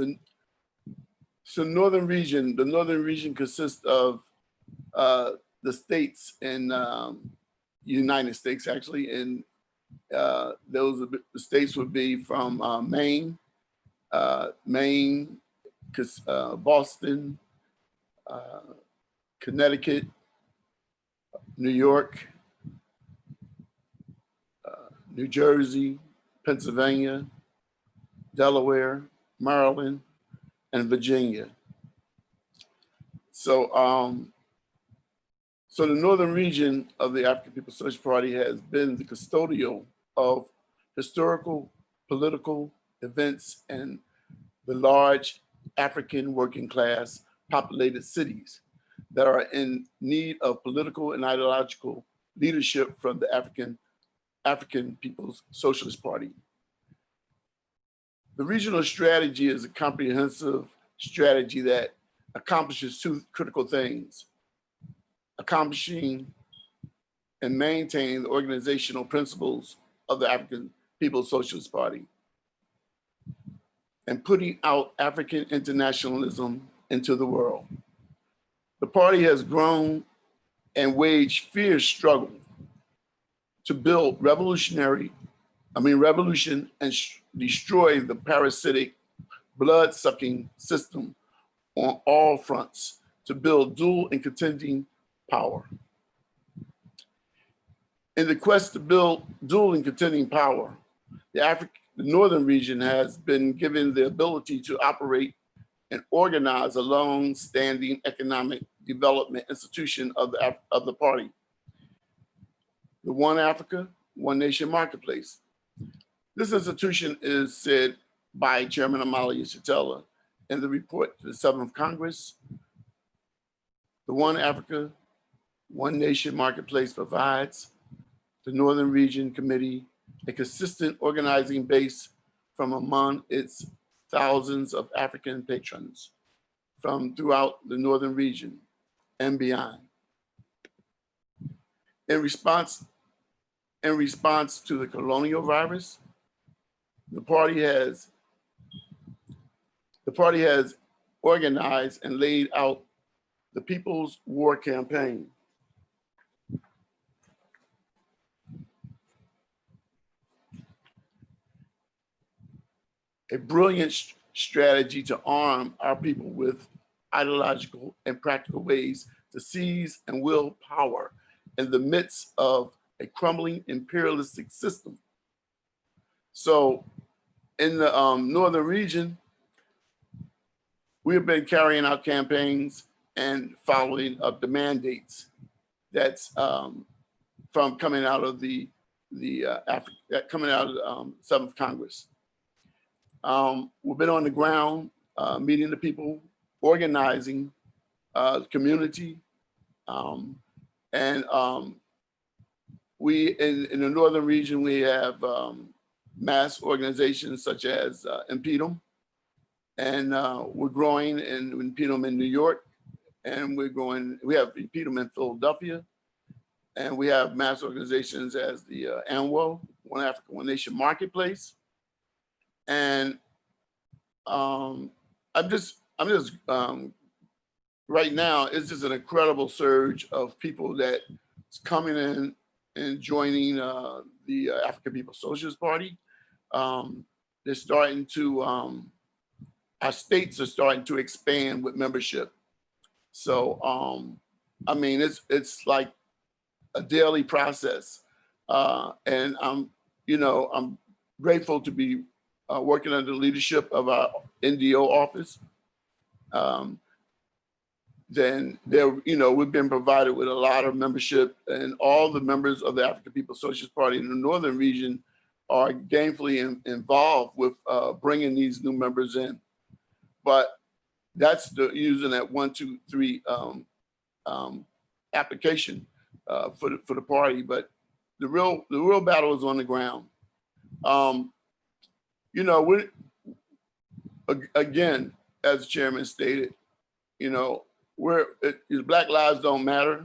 so the northern region consists of the states in United States, actually, and the states would be from Maine, Boston, Connecticut, New York, New Jersey, Pennsylvania, Delaware, Maryland, and Virginia. So, so the northern region of the African People's Socialist Party has been the custodial of historical, political events and the large African working class populated cities that are in need of political and ideological leadership from the African People's Socialist Party. The regional strategy is a comprehensive strategy that accomplishes two critical things: accomplishing and maintaining the organizational principles of the African People's Socialist Party, and putting out African internationalism into the world. The party has grown and waged fierce struggle to build revolution and destroy the parasitic, blood-sucking system on all fronts to build dual and contending power. In the quest to build dual and contending power, the northern region has been given the ability to operate and organize a long-standing economic development institution of the party, the One Africa, One Nation Marketplace. This institution is said by Chairman Amali Yeshitela in the report to the 7th Congress. The One Africa, One Nation Marketplace provides the Northern Region Committee a consistent organizing base from among its thousands of African patrons from throughout the Northern region and beyond. In response to the colonial virus, the party has organized and laid out the People's War Campaign. A brilliant strategy to arm our people with ideological and practical ways to seize and wield power in the midst of a crumbling imperialistic system. So in the northern region, we have been carrying out campaigns and following up the mandates that's from coming out of the 7th Congress. We've been on the ground, meeting the people, organizing the community, we in the northern region, we have mass organizations such as Impedum, and we're growing in Impedum in New York, and we have Impedum in Philadelphia, and we have mass organizations as the ANWO, One Africa, One Nation Marketplace. And I'm just right now, it's just an incredible surge of people that's coming in and joining the African People's Socialist Party. They're starting to, our states are starting to expand with membership. So, I mean, it's like a daily process. And I'm grateful to be working under the leadership of our NDO office. Then we've been provided with a lot of membership, and all the members of the African People's Socialist Party in the Northern region are gainfully involved with bringing these new members in. But that's using that 1, 2, 3 application for the party. But the real battle is on the ground. We again, as the chairman stated, Black lives don't matter.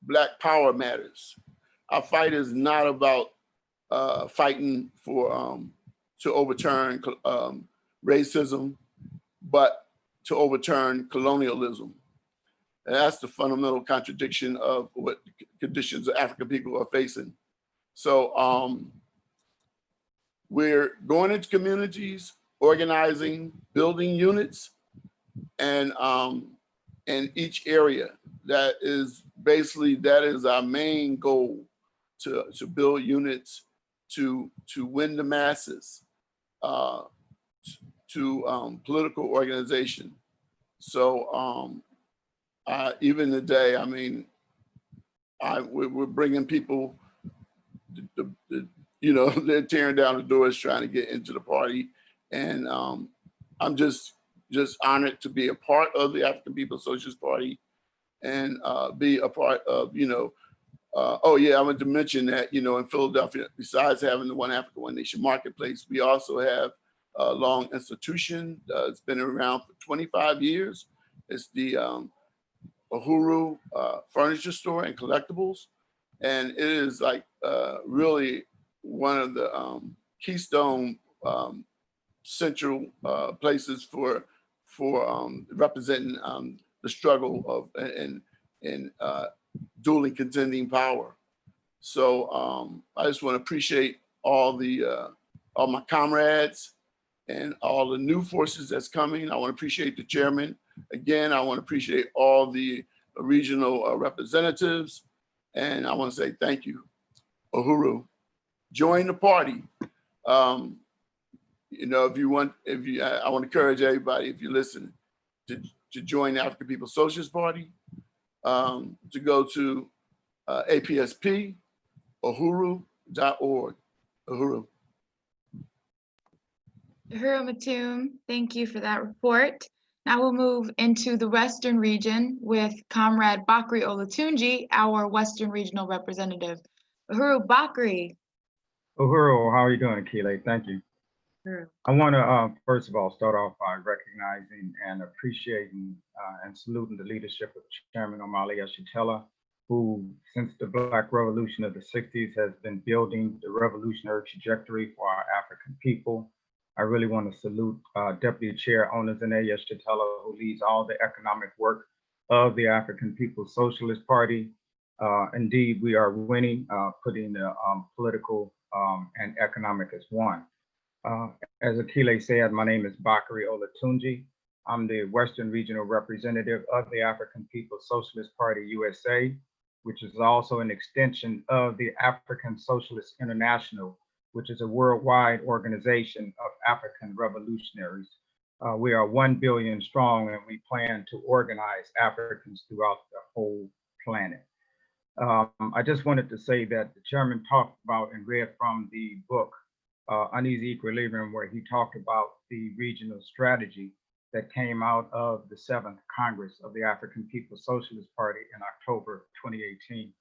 Black power matters. Our fight is not about fighting for to overturn racism, but to overturn colonialism. And that's the fundamental contradiction of what conditions the African people are facing. So we're going into communities, organizing, building units, and in each area. That is our main goal, to build units, to win the masses, to political organization. So even today, we're bringing people, they're tearing down the doors trying to get into the party. And I'm just honored to be a part of the African People's Socialist Party and be a part of, oh yeah, I want to mention that, in Philadelphia, besides having the One Africa, One Nation Marketplace, we also have a long institution that's been around for 25 years. It's the Uhuru Furniture Store and Collectibles. And it is like really one of the keystone central places for representing the struggle of and dueling contending power. So I just want to appreciate all my comrades and all the new forces that's coming. I want to appreciate the chairman. Again, I want to appreciate all the regional representatives. And I want to say thank you, Uhuru. Join the party. I want to encourage everybody, if you listen, to join the African People's Socialist Party, to go to APSP, uhuru.org. Uhuru. Uhuru Matumb, thank you for that report. Now we'll move into the Western region with Comrade Bakari Olatunji, our Western Regional Representative. Uhuru Bakari. Uhuru, how are you doing, Akile? Thank you. Uhuru. I want to, first of all, start off by recognizing and appreciating and saluting the leadership of Chairman Omali Yeshitela, who, since the Black Revolution of the 60s, has been building the revolutionary trajectory for our African people. I really want to salute Deputy Chair Onezene Yeshitela, who leads all the economic work of the African People's Socialist Party. Indeed, we are winning, putting the political and economic as one. As Akile said, my name is Bakari Olatunji. I'm the Western Regional Representative of the African People's Socialist Party USA, which is also an extension of the African Socialist International, which is a worldwide organization of African revolutionaries. We are 1 billion strong, and we plan to organize Africans throughout the whole planet. I just wanted to say that the chairman talked about and read from the book, Uneasy Equilibrium, where he talked about the regional strategy that came out of the 7th Congress of the African People's Socialist Party in October 2018.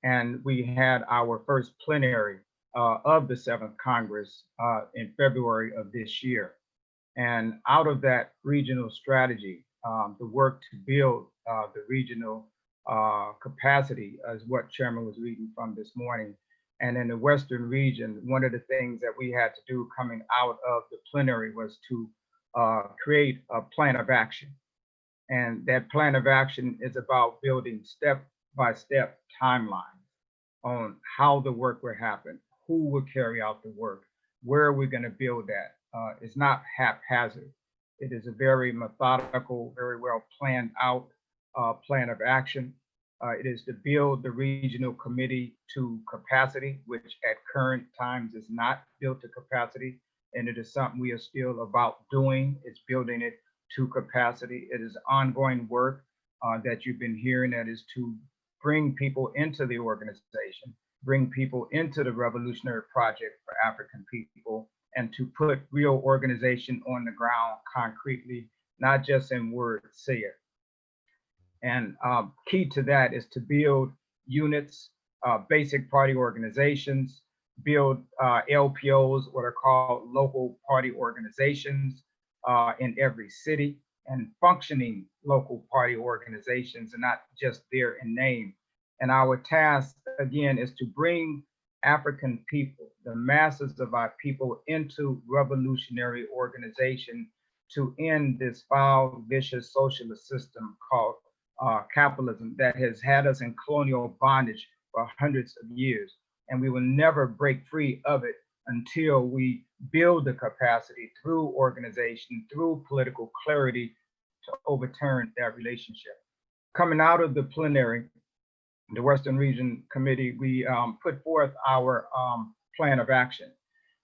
And we had our first plenary of the 7th Congress in February of this year. And out of that regional strategy, the work to build the regional capacity is what Chairman was reading from this morning. And in the Western region, one of the things that we had to do coming out of the plenary was to create a plan of action. And that plan of action is about building step-by-step timelines on how the work will happen, who will carry out the work, where are we going to build that. It's not haphazard. It is a very methodical, very well planned out plan of action. It is to build the regional committee to capacity, which at current times is not built to capacity. And it is something we are still about doing. It's building it to capacity. It is ongoing work that you've been hearing, that is to bring people into the organization, bring people into the revolutionary project for African people, and to put real organization on the ground concretely, not just in words said. And key to that is to build units, basic party organizations, build LPOs, what are called local party organizations in every city, and functioning local party organizations and not just there in name. And our task, again, is to bring African people, the masses of our people, into revolutionary organization to end this foul, vicious socialist system called capitalism that has had us in colonial bondage for hundreds of years. And we will never break free of it until we build the capacity through organization, through political clarity to overturn that relationship. Coming out of the plenary, the Western Region Committee, we put forth our plan of action.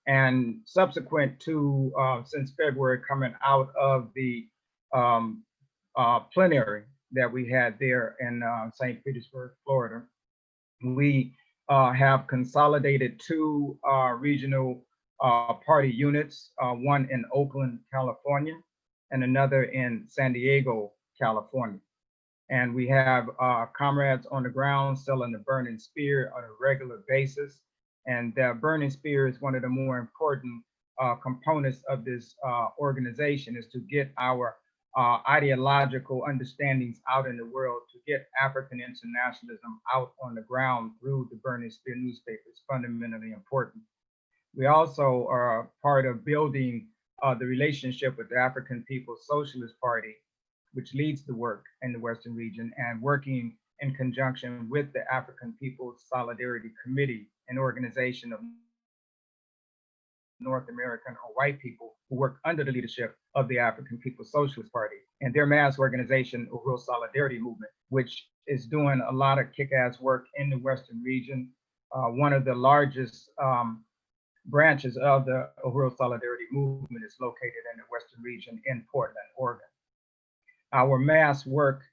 And subsequent to, since February, coming out of the plenary that we had there in St. Petersburg, Florida, we have consolidated two regional party units, one in Oakland, California, and another in San Diego, California. And we have comrades on the ground selling the burning spear on a regular basis. And the burning spear is one of the more important components of this organization, is to get our ideological understandings out in the world, to get African internationalism out on the ground through the Burning Spear newspaper is fundamentally important. We also are part of building the relationship with the African People's Socialist Party, which leads the work in the Western region, and working in conjunction with the African People's Solidarity Committee, an organization of North American or white people who work under the leadership of the African People's Socialist Party and their mass organization, Uhuru Solidarity Movement, which is doing a lot of kick-ass work in the Western region. One of the largest branches of the Uhuru Solidarity Movement is located in the Western region in Portland, Oregon. Our mass work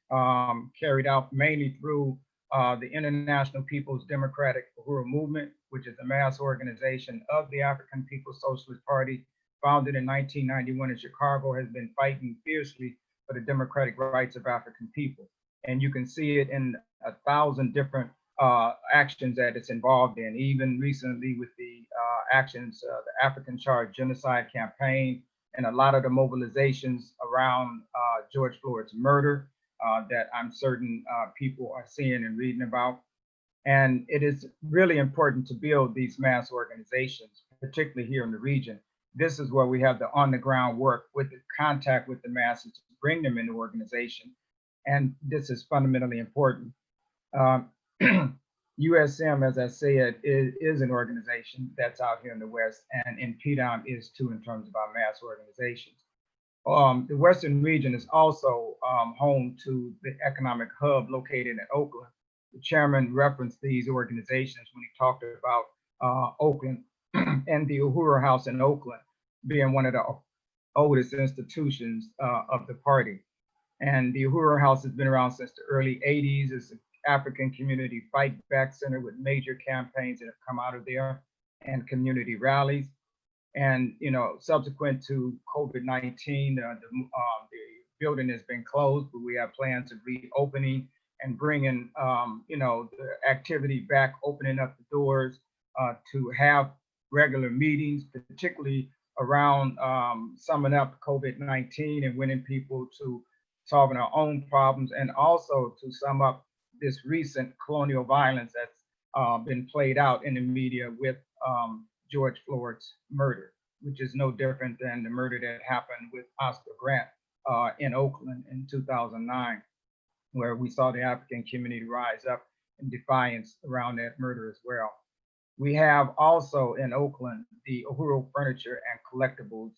carried out mainly through the International People's Democratic Uhuru Movement, which is a mass organization of the African People's Socialist Party, founded in 1991 in Chicago, has been fighting fiercely for the democratic rights of African people. And you can see it in 1,000 different actions that it's involved in, even recently with the actions, the African Charged Genocide Campaign, and a lot of the mobilizations around George Floyd's murder that I'm certain people are seeing and reading about. And it is really important to build these mass organizations, particularly here in the region. This is where we have the on the ground work with the contact with the masses to bring them into organization. And this is fundamentally important. USM, as I said, is an organization that's out here in the West, and PDOM is too in terms of our mass organizations. The Western region is also home to the economic hub located in Oakland. The chairman referenced these organizations when he talked about Oakland and the Uhuru House in Oakland being one of the oldest institutions of the party. And the Uhuru House has been around since the early 80s. It's an African community fight back center with major campaigns that have come out of there and community rallies. And, you know, subsequent to COVID-19, the building has been closed, but we have plans of reopening and bringing, you know, the activity back, opening up the doors to have regular meetings, particularly around summing up COVID-19 and winning people to solving our own problems, and also to sum up this recent colonial violence that's been played out in the media with George Floyd's murder, which is no different than the murder that happened with Oscar Grant in Oakland in 2009, where we saw the African community rise up in defiance around that murder as well. We have also in Oakland the Uhuru Furniture and Collectibles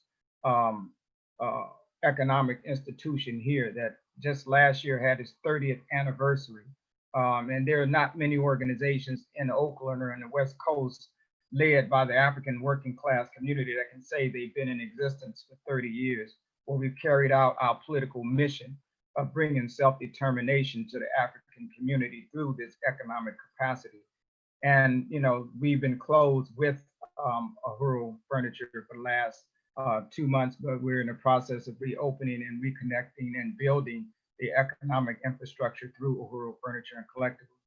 economic institution here that just last year had its 30th anniversary And there are not many organizations in Oakland or in the West Coast led by the African working class community that can say they've been in existence for 30 years, where we've carried out our political mission of bringing self-determination to the African community through this economic capacity. And, you know, we've been closed with Uhuru Furniture for the last 2 months, but we're in the process of reopening and reconnecting and building the economic infrastructure through Uhuru Furniture and Collectibles.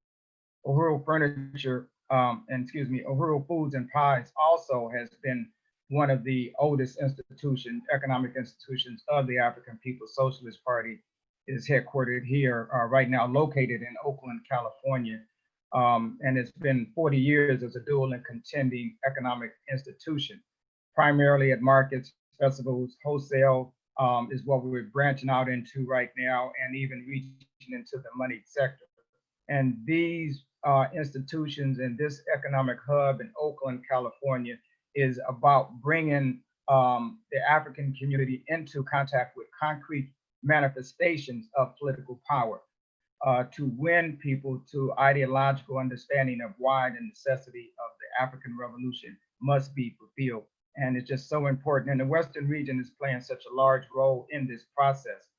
Uhuru Furniture, Uhuru Foods and Pies also has been one of the oldest economic institutions of the African People's Socialist Party. It is headquartered here, right now located in Oakland, California. And it's been 40 years as a dual and contending economic institution, primarily at markets, festivals, wholesale is what we're branching out into right now, and even reaching into the money sector. And these institutions and this economic hub in Oakland, California is about bringing the African community into contact with concrete manifestations of political power. To win people to ideological understanding of why the necessity of the African Revolution must be fulfilled. And it's just so important. And the Western region is playing such a large role in this process.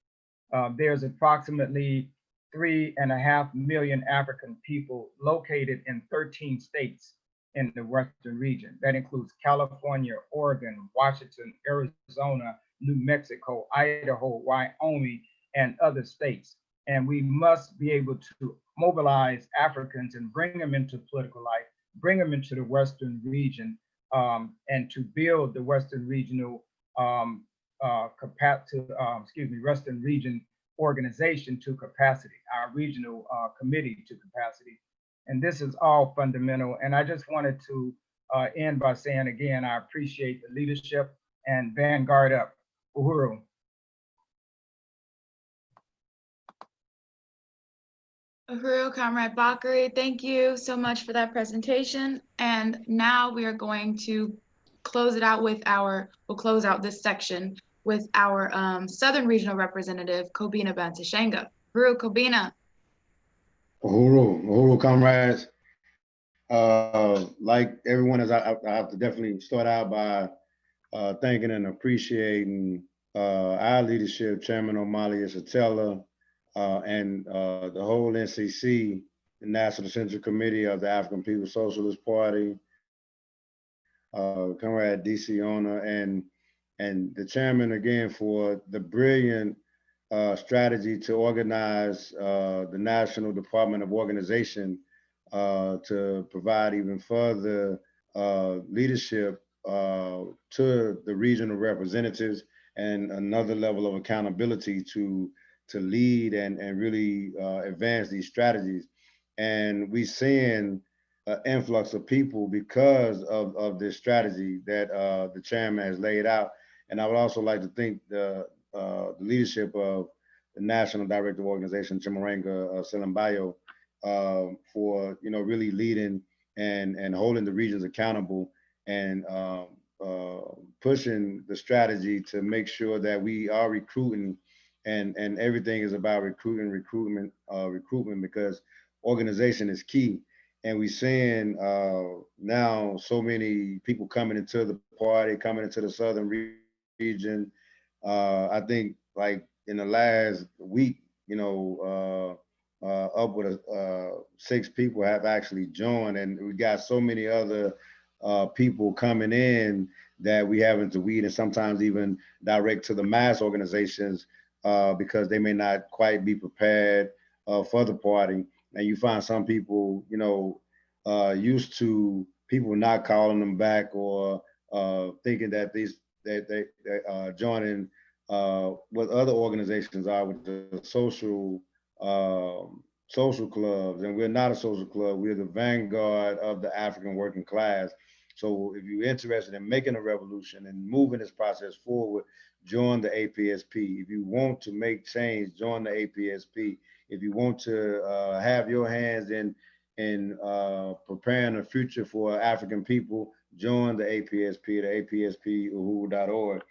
There's approximately 3.5 million African people located in 13 states in the Western region. That includes California, Oregon, Washington, Arizona, New Mexico, Idaho, Wyoming, and other states. And we must be able to mobilize Africans and bring them into political life, bring them into the Western region, and to build the Western regional Western region organization to capacity, our regional committee to capacity. And this is all fundamental. And I just wanted to end by saying again, I appreciate the leadership and vanguard up. Uhuru. Uhuru Comrade Bakari, thank you so much for that presentation. And now we are going to close it out with we'll close out this section with our Southern Regional Representative, Kobina Bantashenga. Uhuru, Kobina. Uhuru Comrades. Like everyone, I have to definitely start out by thanking and appreciating our leadership, Chairman Omali Yeshitela, and the whole NCC, the National Central Committee of the African People's Socialist Party, Comrade DC Ona, and the chairman again for the brilliant strategy to organize the National Department of Organization to provide even further leadership to the regional representatives and another level of accountability to lead and really advance these strategies. And we're seeing an influx of people because of this strategy that the chairman has laid out. And I would also like to thank the leadership of the National Director of Organization, Chimurenga Selembao, for really leading and holding the regions accountable and pushing the strategy to make sure that we are recruiting and everything is about recruitment because organization is key. And we're seeing now so many people coming into the party, coming into the Southern region. I think like in the last week, upward of 6 people have actually joined, and we got so many other people coming in that we having to weed and sometimes even direct to the mass organizations because they may not quite be prepared for the party. And you find some people, used to people not calling them back or thinking that they joining what other organizations are with the social clubs. And we're not a social club. We're the vanguard of the African working class. So if you're interested in making a revolution and moving this process forward, join the APSP. If you want to make change, join the APSP. If you want to have your hands in preparing a future for African people, join the APSP, the APSP.uhuru.org.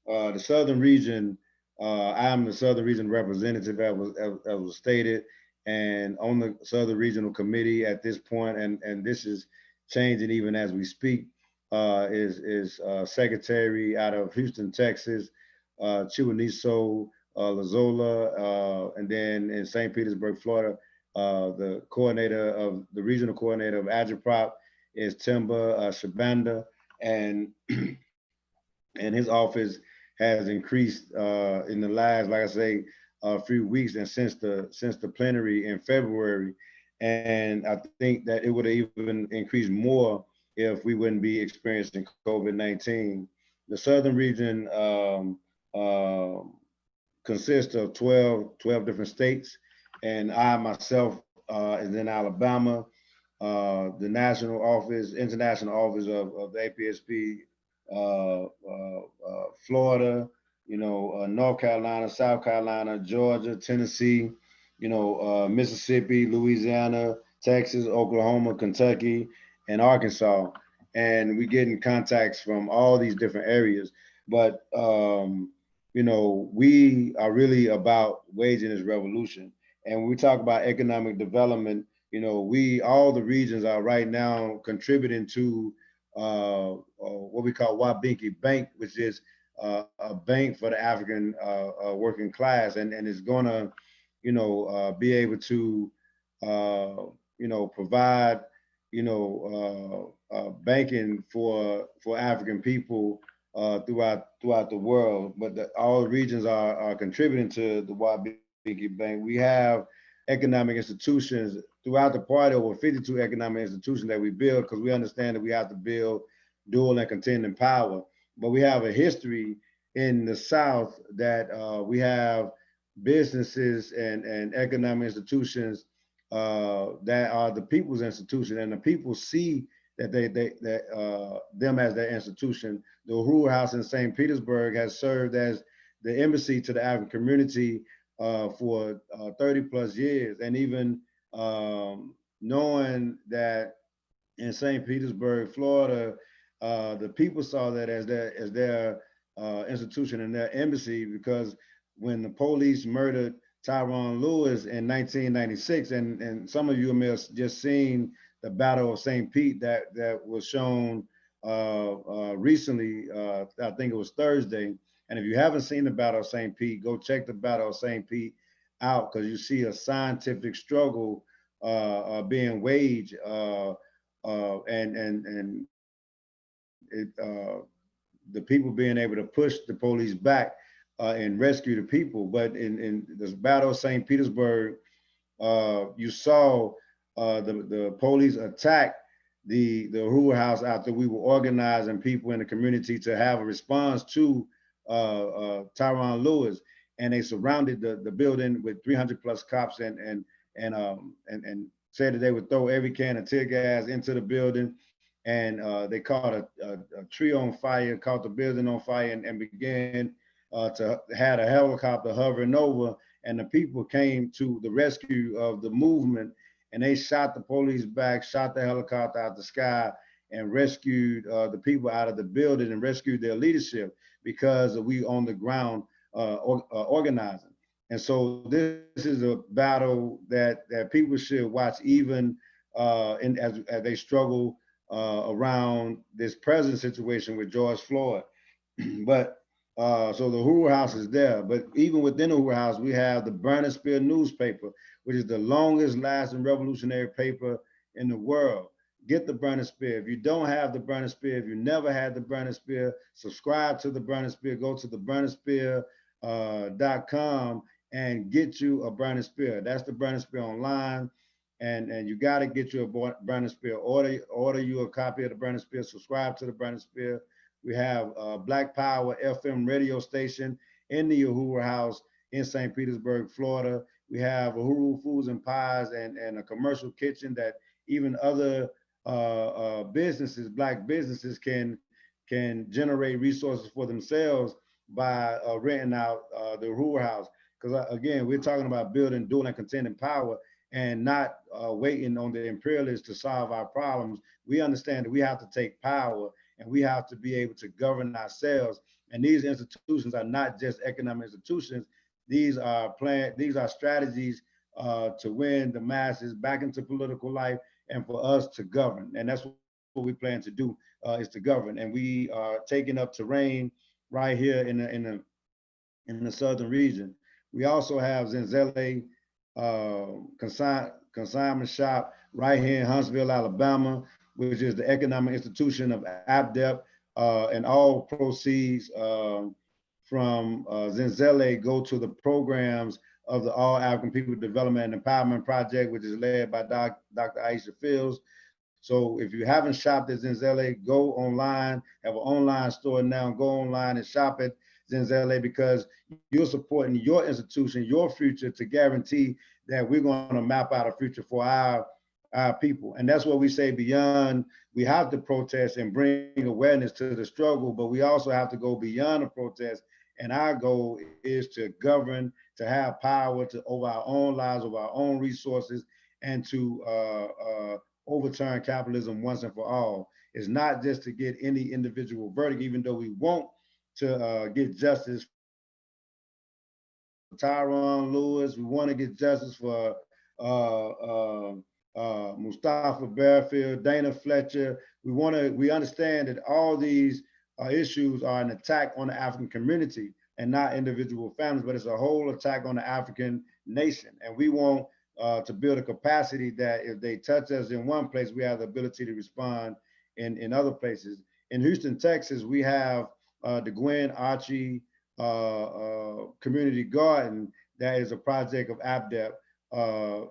The Southern region, I'm the Southern region representative, as was stated, and on the Southern Regional Committee at this point, and this is changing even as we speak, is Secretary out of Houston, Texas, Chiwaniso Lazola, and then in St. Petersburg, Florida, the regional coordinator of Agriprop is Timba Shabanda, and and his office has increased in the last, like I say, a few weeks and since the plenary in February. And I think that it would have even increased more if we wouldn't be experiencing COVID-19. The Southern region consists of 12 different states, and I myself is in Alabama. The international office of the APSP, Florida, North Carolina, South Carolina, Georgia, Tennessee, Mississippi, Louisiana, Texas, Oklahoma, Kentucky, and Arkansas. And we getting contacts from all these different areas. But, we are really about waging this revolution. And when we talk about economic development, all the regions are right now contributing to what we call Wabinki Bank, which is a bank for the African working class, and is going to, be able to, provide, banking for African people throughout the world. But all regions are contributing to the Wabinki Bank. We have economic institutions throughout the party, over 52 economic institutions that we build, because we understand that we have to build dual and contending power. But we have a history in the South that we have businesses and economic institutions that are the people's institution, and the people see that them as their institution. The Uhuru House in St. Petersburg has served as the embassy to the African community for 30 plus years, and even knowing that in St. Petersburg, Florida, the people saw that as their institution and their embassy, because when the police murdered Tyrone Lewis in 1996, and some of you may have just seen the Battle of St. Pete that was shown recently, I think it was Thursday. And if you haven't seen the Battle of St. Pete, go check the Battle of St. Pete out, because you see a scientific struggle being waged, and the people being able to push the police back and rescue the people. But in this Battle of St. Petersburg, you saw the police attack the Uhuru House after we were organizing people in the community to have a response to Tyrone Lewis, and they surrounded the building with 300 plus cops and said that they would throw every can of tear gas into the building, and they caught a tree on fire, caught the building on fire, and began to had a helicopter hovering over, and the people came to the rescue of the movement, and they shot the police back, shot the helicopter out the sky, and rescued the people out of the building and rescued their leadership, because we on the ground organizing. And so this is a battle that people should watch, even as they struggle around this present situation with George Floyd. But so the Uhuru House is there, but even within the Uhuru House, we have the Burn and Spear newspaper, which is the longest lasting revolutionary paper in the world. Get the Burn and Spear. If you don't have the Burn and Spear, if you never had the Burn and Spear, subscribe to the Burn and Spear. Go to the burnerspear.com and get you a Burn and Spear. That's the Burn and Spear online. And you got to get you a Burn and Spear. Order you a copy of the Burn and Spear. Subscribe to the Burn and Spear. We have Black Power FM radio station in the Uhuru House in St. Petersburg, Florida. We have Uhuru Foods and Pies and a commercial kitchen that even other businesses, Black businesses, can generate resources for themselves by renting out the Uhuru House. Because again, we're talking about building dual and contending power, and not waiting on the imperialists to solve our problems. We understand that we have to take power, and we have to be able to govern ourselves. And these institutions are not just economic institutions. These are strategies to win the masses back into political life and for us to govern. And that's what we plan to do, is to govern. And we are taking up terrain right here in the southern region. We also have Zenzele consignment shop right here in Huntsville, Alabama, which is the economic institution of ABDEP, and all proceeds from Zenzele go to the programs of the All African People Development and Empowerment Project, which is led by Dr. Aisha Fields. So if you haven't shopped at Zenzele, go online, have an online store now, go online and shop at Zenzele, because you're supporting your institution, your future, to guarantee that we're going to map out a future for our people. And that's what we say beyond, we have to protest and bring awareness to the struggle, but we also have to go beyond the protest. And our goal is to govern, to have power over our own lives, over our own resources, and to overturn capitalism once and for all. It's not just to get any individual verdict, even though we want to get justice for Tyron Lewis, we want to get justice for Mustafa Bearfield, Dana Fletcher. We understand that all these issues are an attack on the African community and not individual families, but it's a whole attack on the African nation. And we want to build a capacity that if they touch us in one place, we have the ability to respond in other places. In Houston, Texas, we have the Gwen Archie Community Garden that is a project of ABDEP.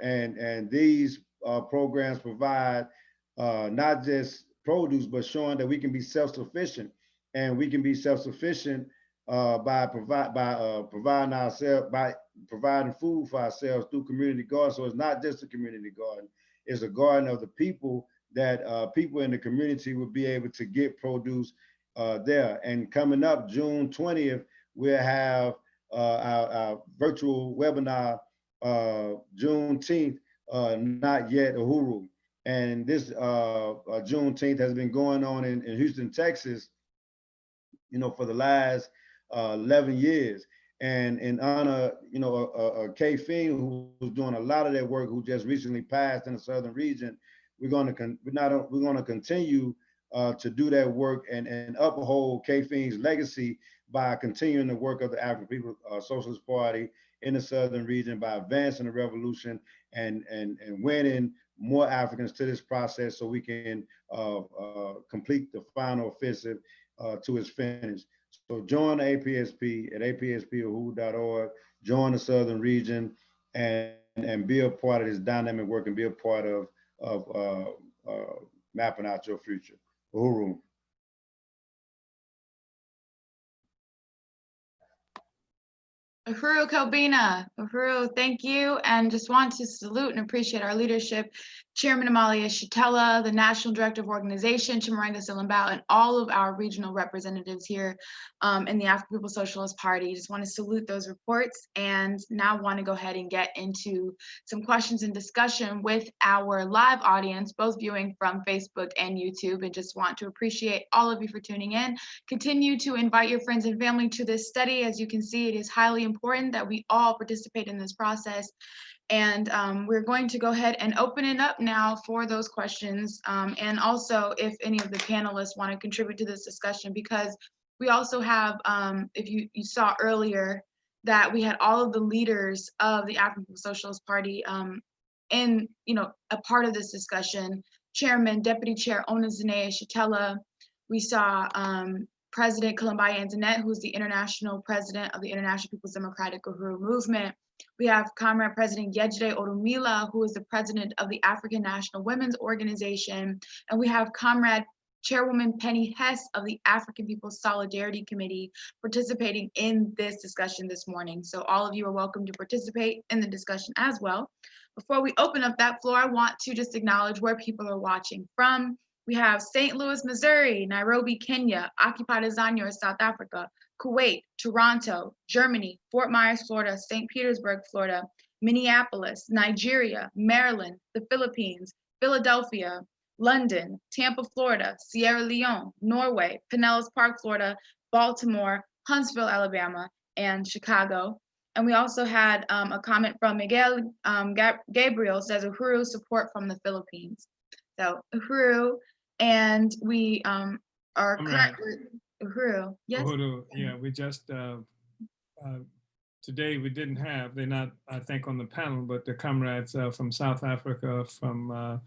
And these programs provide not just produce, but showing that we can be self-sufficient, and we can be self-sufficient by providing food for ourselves through community gardens. So it's not just a community garden; it's a garden of the people that people in the community will be able to get produce there. And coming up June 20th, we'll have our virtual webinar, Juneteenth, not yet Uhuru. And this Juneteenth has been going on in Houston, Texas, for the last 11 years. And in honor, Kay Fiend, who's doing a lot of that work, who just recently passed in the southern region, we're going to continue to do that work and uphold Kay Fiend's legacy by continuing the work of the African People Socialist Party in the southern region, by advancing the revolution and winning more Africans to this process, so we can complete the final offensive to its finish. So join the APSP at apspuhu.org, join the southern region, and be a part of this dynamic work, and be a part of mapping out your future. Uhuru. Uhuru Kobina, Uhuru, thank you. And just want to salute and appreciate our leadership, Chairman Amalia Shitela, the National Director of Organization, Chimurenga Selembao, and all of our regional representatives here in the African People's Socialist Party. Just want to salute those reports, and now want to go ahead and get into some questions and discussion with our live audience, both viewing from Facebook and YouTube, and just want to appreciate all of you for tuning in. Continue to invite your friends and family to this study. As you can see, it is highly important that we all participate in this process. And we're going to go ahead and open it up now for those questions. And also, if any of the panelists want to contribute to this discussion, because we also have, if you saw earlier, that we had all of the leaders of the African Socialist Party in, a part of this discussion. Chairman, Deputy Chair Onizine Shitela. We saw President Kalambayi Antoinette, who's the international president of the International People's Democratic Uhuru Movement. We have Comrade President Yejide Orumila, who is the president of the African National Women's Organization. And we have Comrade Chairwoman Penny Hess of the African People's Solidarity Committee participating in this discussion this morning. So all of you are welcome to participate in the discussion as well. Before we open up that floor, I want to just acknowledge where people are watching from. We have St. Louis, Missouri, Nairobi, Kenya, Occupy Tanzania, South Africa, Kuwait, Toronto, Germany, Fort Myers, Florida, St. Petersburg, Florida, Minneapolis, Nigeria, Maryland, the Philippines, Philadelphia, London, Tampa, Florida, Sierra Leone, Norway, Pinellas Park, Florida, Baltimore, Huntsville, Alabama, and Chicago. And we also had a comment from Miguel Gabriel, says Uhuru support from the Philippines. So Uhuru, and we are correct with Uhuru. Yes. Uhuru, yeah, we just, today we didn't have, they're not, I think, on the panel, but the comrades from South Africa, from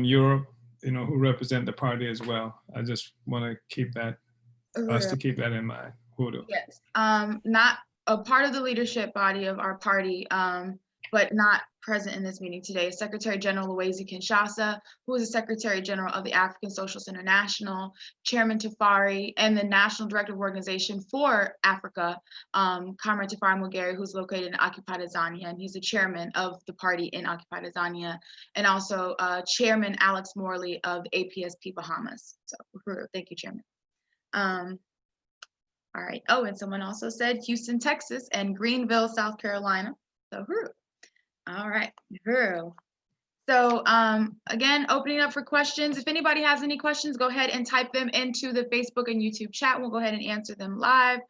Europe, you know, who represent the party as well. I just want to keep that, us to keep that in mind. Uhuru. Yes, not a part of the leadership body of our party, but not present in this meeting today. Secretary General Louise Kinshasa, who is the Secretary General of the African Socialists International, Chairman Tafari, and the National Director of Organization for Africa, Comrade Tafari Mugeri, who's located in occupied Azania, and he's the chairman of the party in occupied Azania, and also Chairman Alex Morley of the APSP Bahamas. So, thank you, Chairman. All right. Oh, and someone also said Houston, Texas, and Greenville, South Carolina. So, all right. So, again, opening up for questions. If anybody has any questions, go ahead and type them into the Facebook and YouTube chat. We'll go ahead and answer them live.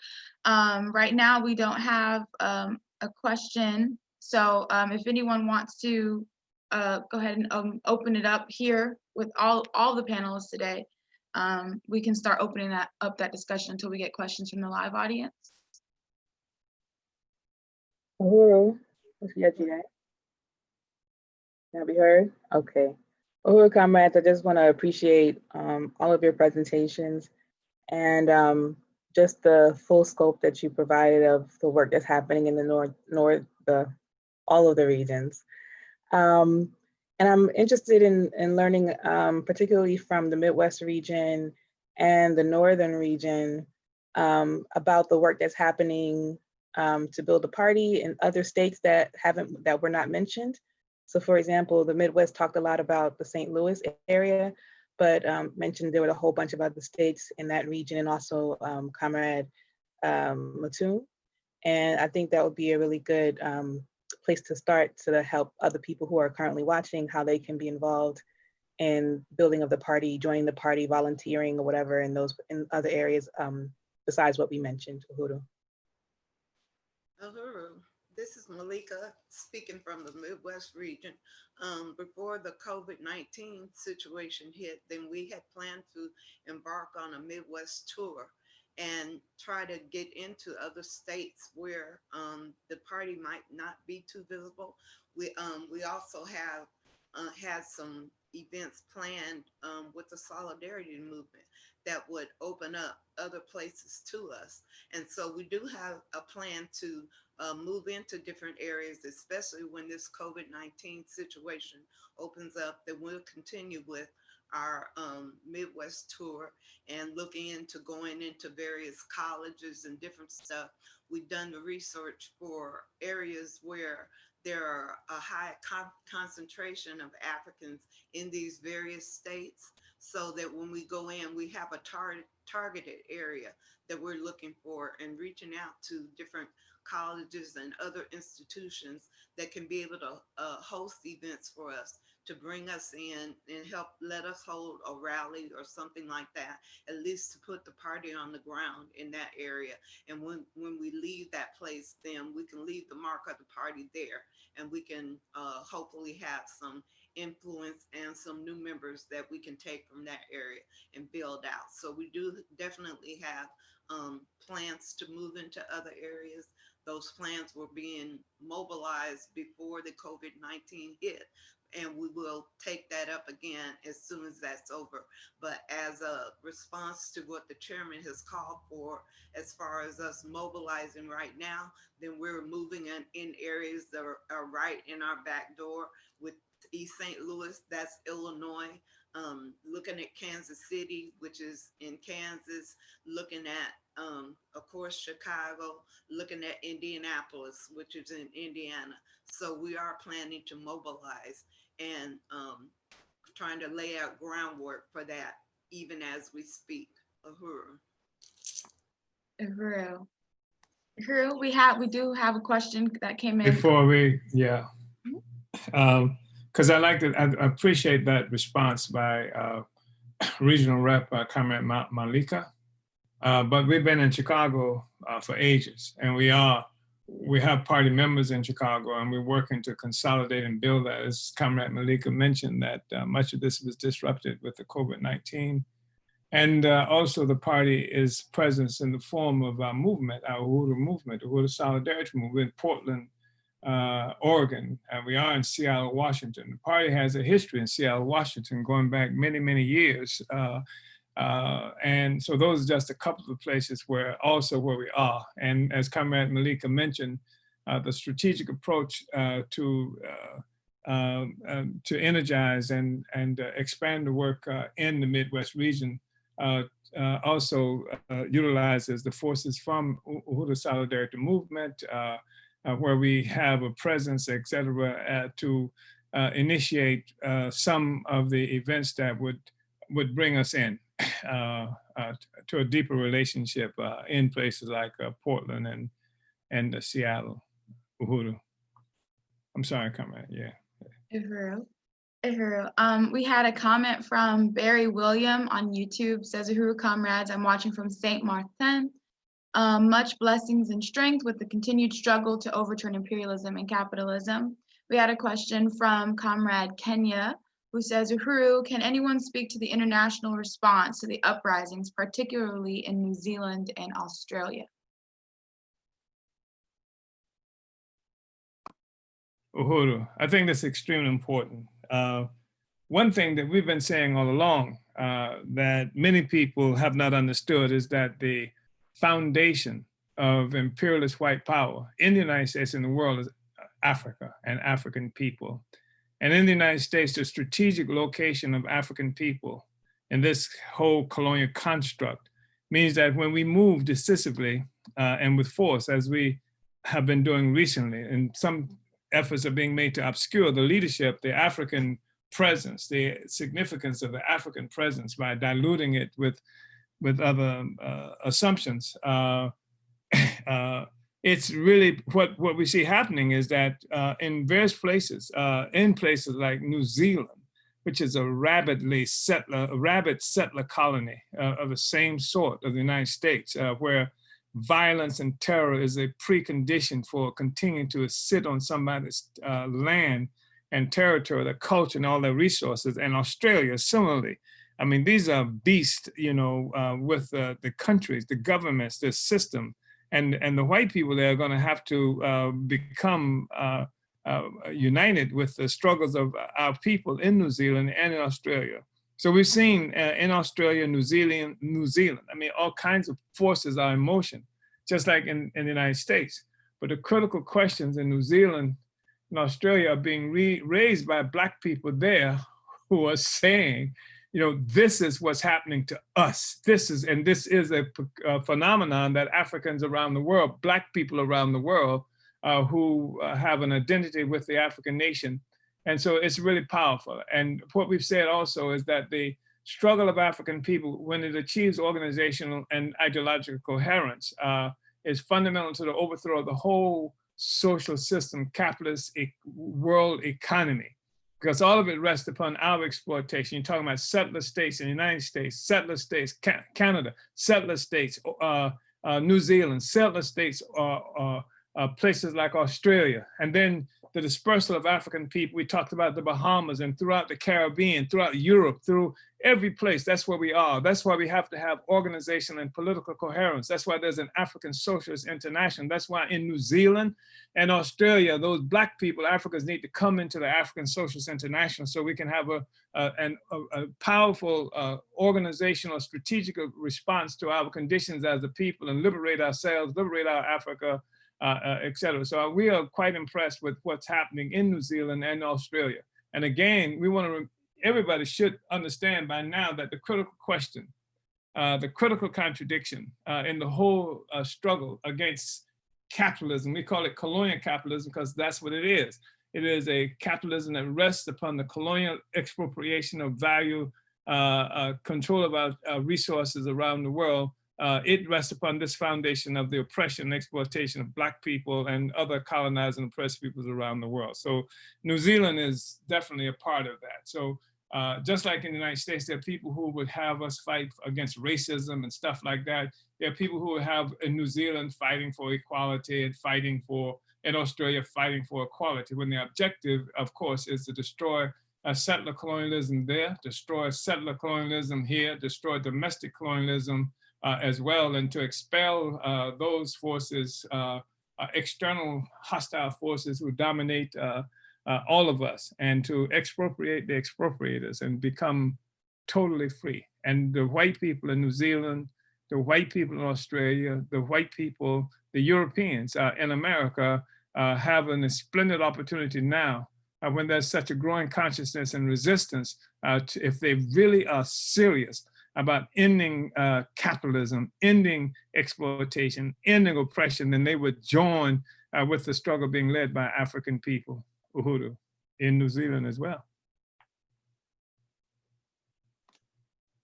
Right now, we don't have a question. So, if anyone wants to go ahead and open it up here with all the panelists today. We can start opening that discussion until we get questions from the live audience. Uhuru, let's get you that. Can I be heard? Okay. Uhuru Comrades, I just want to appreciate all of your presentations and just the full scope that you provided of the work that's happening in the all of the regions. And I'm interested in learning, particularly from the Midwest region and the Northern region, about the work that's happening to build a party in other states that were not mentioned. So, for example, the Midwest talked a lot about the St. Louis area, but mentioned there were a whole bunch of other states in that region, and also Comrade Matumb. And I think that would be a really good place to start to help other people who are currently watching how they can be involved in building of the party, joining the party, volunteering or whatever in other areas besides what we mentioned. Uhuru. Uhuru. This is Malika speaking from the Midwest region. Before the COVID-19 situation hit, then we had planned to embark on a Midwest tour and try to get into other states where the party might not be too visible. We also have had some events planned with the solidarity movement that would open up other places to us. And so we do have a plan to move into different areas, especially when this COVID-19 situation opens up, then we'll continue with our Midwest tour and looking into going into various colleges and different stuff. We've done the research for areas where there are a high concentration of Africans in these various states, so that when we go in, we have a targeted area that we're looking for and reaching out to different colleges and other institutions that can be able to host events for us, to bring us in and help let us hold a rally or something like that, at least to put the party on the ground in that area. And when we leave that place, then we can leave the mark of the party there, and we can hopefully have some influence and some new members that we can take from that area and build out. So we do definitely have plans to move into other areas. Those plans were being mobilized before the COVID-19 hit, and we will take that up again as soon as that's over. But as a response to what the chairman has called for, as far as us mobilizing right now, then we're moving in areas that are right in our back door. With East St. Louis, that's Illinois, looking at Kansas City, which is in Kansas, looking at, of course, Chicago, looking at Indianapolis, which is in Indiana. So we are planning to mobilize and trying to lay out groundwork for that, even as we speak. Uhuru. Uhuru, we do have a question that came in. Before we, yeah. Because I appreciate that response by Regional Rep Comrade Malika. But we've been in Chicago for ages, and we are we have party members in Chicago, and we're working to consolidate and build that. As Comrade Malika mentioned, that much of this was disrupted with the COVID-19. And also the party is presence in the form of our movement, our Uhuru movement, Uhuru Solidarity Movement in Portland, Oregon, and we are in Seattle, Washington. The party has a history in Seattle, Washington, going back many, many years. And so those are just a couple of places where we are. And as Comrade Malika mentioned, the strategic approach to energize and expand the work in the Midwest region also utilizes the forces from Uhuru Solidarity Movement, where we have a presence, et cetera, to initiate some of the events that would bring us in to a deeper relationship in places like Portland and Seattle, Uhuru. I'm sorry, Comrade, yeah. Uhuru. We had a comment from Barry William on YouTube, says, Uhuru Comrades, I'm watching from St. Martin. Much blessings and strength with the continued struggle to overturn imperialism and capitalism. We had a question from Comrade Kenya, who says, Uhuru, can anyone speak to the international response to the uprisings, particularly in New Zealand and Australia? Uhuru, I think that's extremely important. One thing that we've been saying all along that many people have not understood is that the foundation of imperialist white power in the United States and the world is Africa and African people. And in the United States, the strategic location of African people in this whole colonial construct means that when we move decisively and with force, as we have been doing recently, and some efforts are being made to obscure the leadership, the African presence, the significance of the African presence by diluting it with other assumptions. It's really what we see happening is that in various places, in places like New Zealand, which is a rabid settler colony of the same sort of the United States, where violence and terror is a precondition for continuing to sit on somebody's land and territory, their culture and all their resources. And Australia, similarly. I mean, these are beasts, you know, with the countries, the governments, the system, and the white people there are going to have to become united with the struggles of our people in New Zealand and in Australia. So we've seen in Australia, New Zealand, I mean, all kinds of forces are in motion, just like in the United States. But the critical questions in New Zealand and Australia are being raised by Black people there who are saying, you know, this is what's happening to us. This is a phenomenon that Africans around the world, Black people around the world, who have an identity with the African nation. And so it's really powerful. And what we've said also is that the struggle of African people, when it achieves organizational and ideological coherence, is fundamental to the overthrow of the whole social system, capitalist world economy. Because all of it rests upon our exploitation. You're talking about settler states in the United States, settler states, Canada, settler states, New Zealand, settler states, places like Australia. And then the dispersal of African people. We talked about the Bahamas and throughout the Caribbean, throughout Europe, through every place. That's where we are. That's why we have to have organizational and political coherence. That's why there's an African Socialist International. That's why in New Zealand and Australia, those Black people, Africans, need to come into the African Socialist International so we can have a powerful organizational strategic response to our conditions as a people and liberate ourselves, liberate our Africa, et cetera. So we are quite impressed with what's happening in New Zealand and Australia. And again, we want to, everybody should understand by now that the critical question, the critical contradiction in the whole struggle against capitalism, we call it colonial capitalism because that's what it is. It is a capitalism that rests upon the colonial expropriation of value, control of our resources around the world. It rests upon this foundation of the oppression and exploitation of Black people and other colonized and oppressed peoples around the world. So New Zealand is definitely a part of that. So Just like in the United States, there are people who would have us fight against racism and stuff like that. There are people who have in New Zealand fighting for equality and fighting for, in Australia, fighting for equality, when the objective, of course, is to destroy settler colonialism there, destroy settler colonialism here, destroy domestic colonialism as well, and to expel those forces, external hostile forces who dominate all of us, and to expropriate the expropriators and become totally free. And the white people in New Zealand, the white people in Australia, the white people, the Europeans in America have a splendid opportunity now when there's such a growing consciousness and resistance, if they really are serious about ending capitalism, ending exploitation, ending oppression, then they would join with the struggle being led by African people, Uhuru, in New Zealand as well.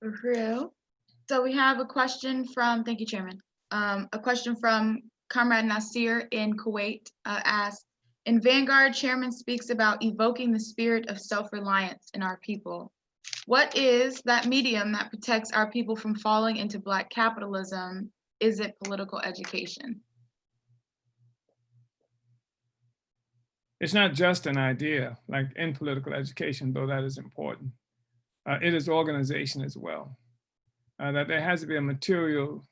Uhuru. So we have a question from, thank you, Chairman. A question from Comrade Nasir in Kuwait asks, in Vanguard, Chairman speaks about evoking the spirit of self-reliance in our people. What is that medium that protects our people from falling into Black capitalism? Is it political education? It's not just an idea, like in political education, though that is important. It is organization as well. That there has to be a material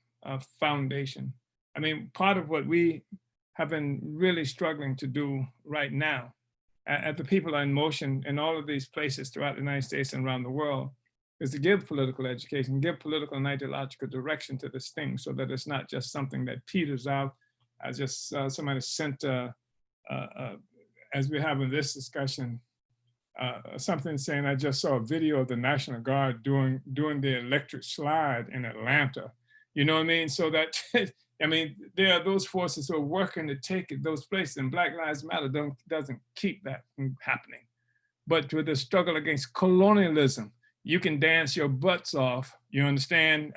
foundation. I mean, part of what we have been really struggling to do right now, at the People Are in Motion in all of these places throughout the United States and around the world, is to give political education, give political and ideological direction to this thing, so that it's not just something that peters out. I just somebody sent, as we're having this discussion, something saying, I just saw a video of the National Guard doing the electric slide in Atlanta. You know what I mean? So that, I mean, there are those forces who are working to take those places, and Black Lives Matter doesn't keep that from happening. But with the struggle against colonialism, you can dance your butts off, you understand,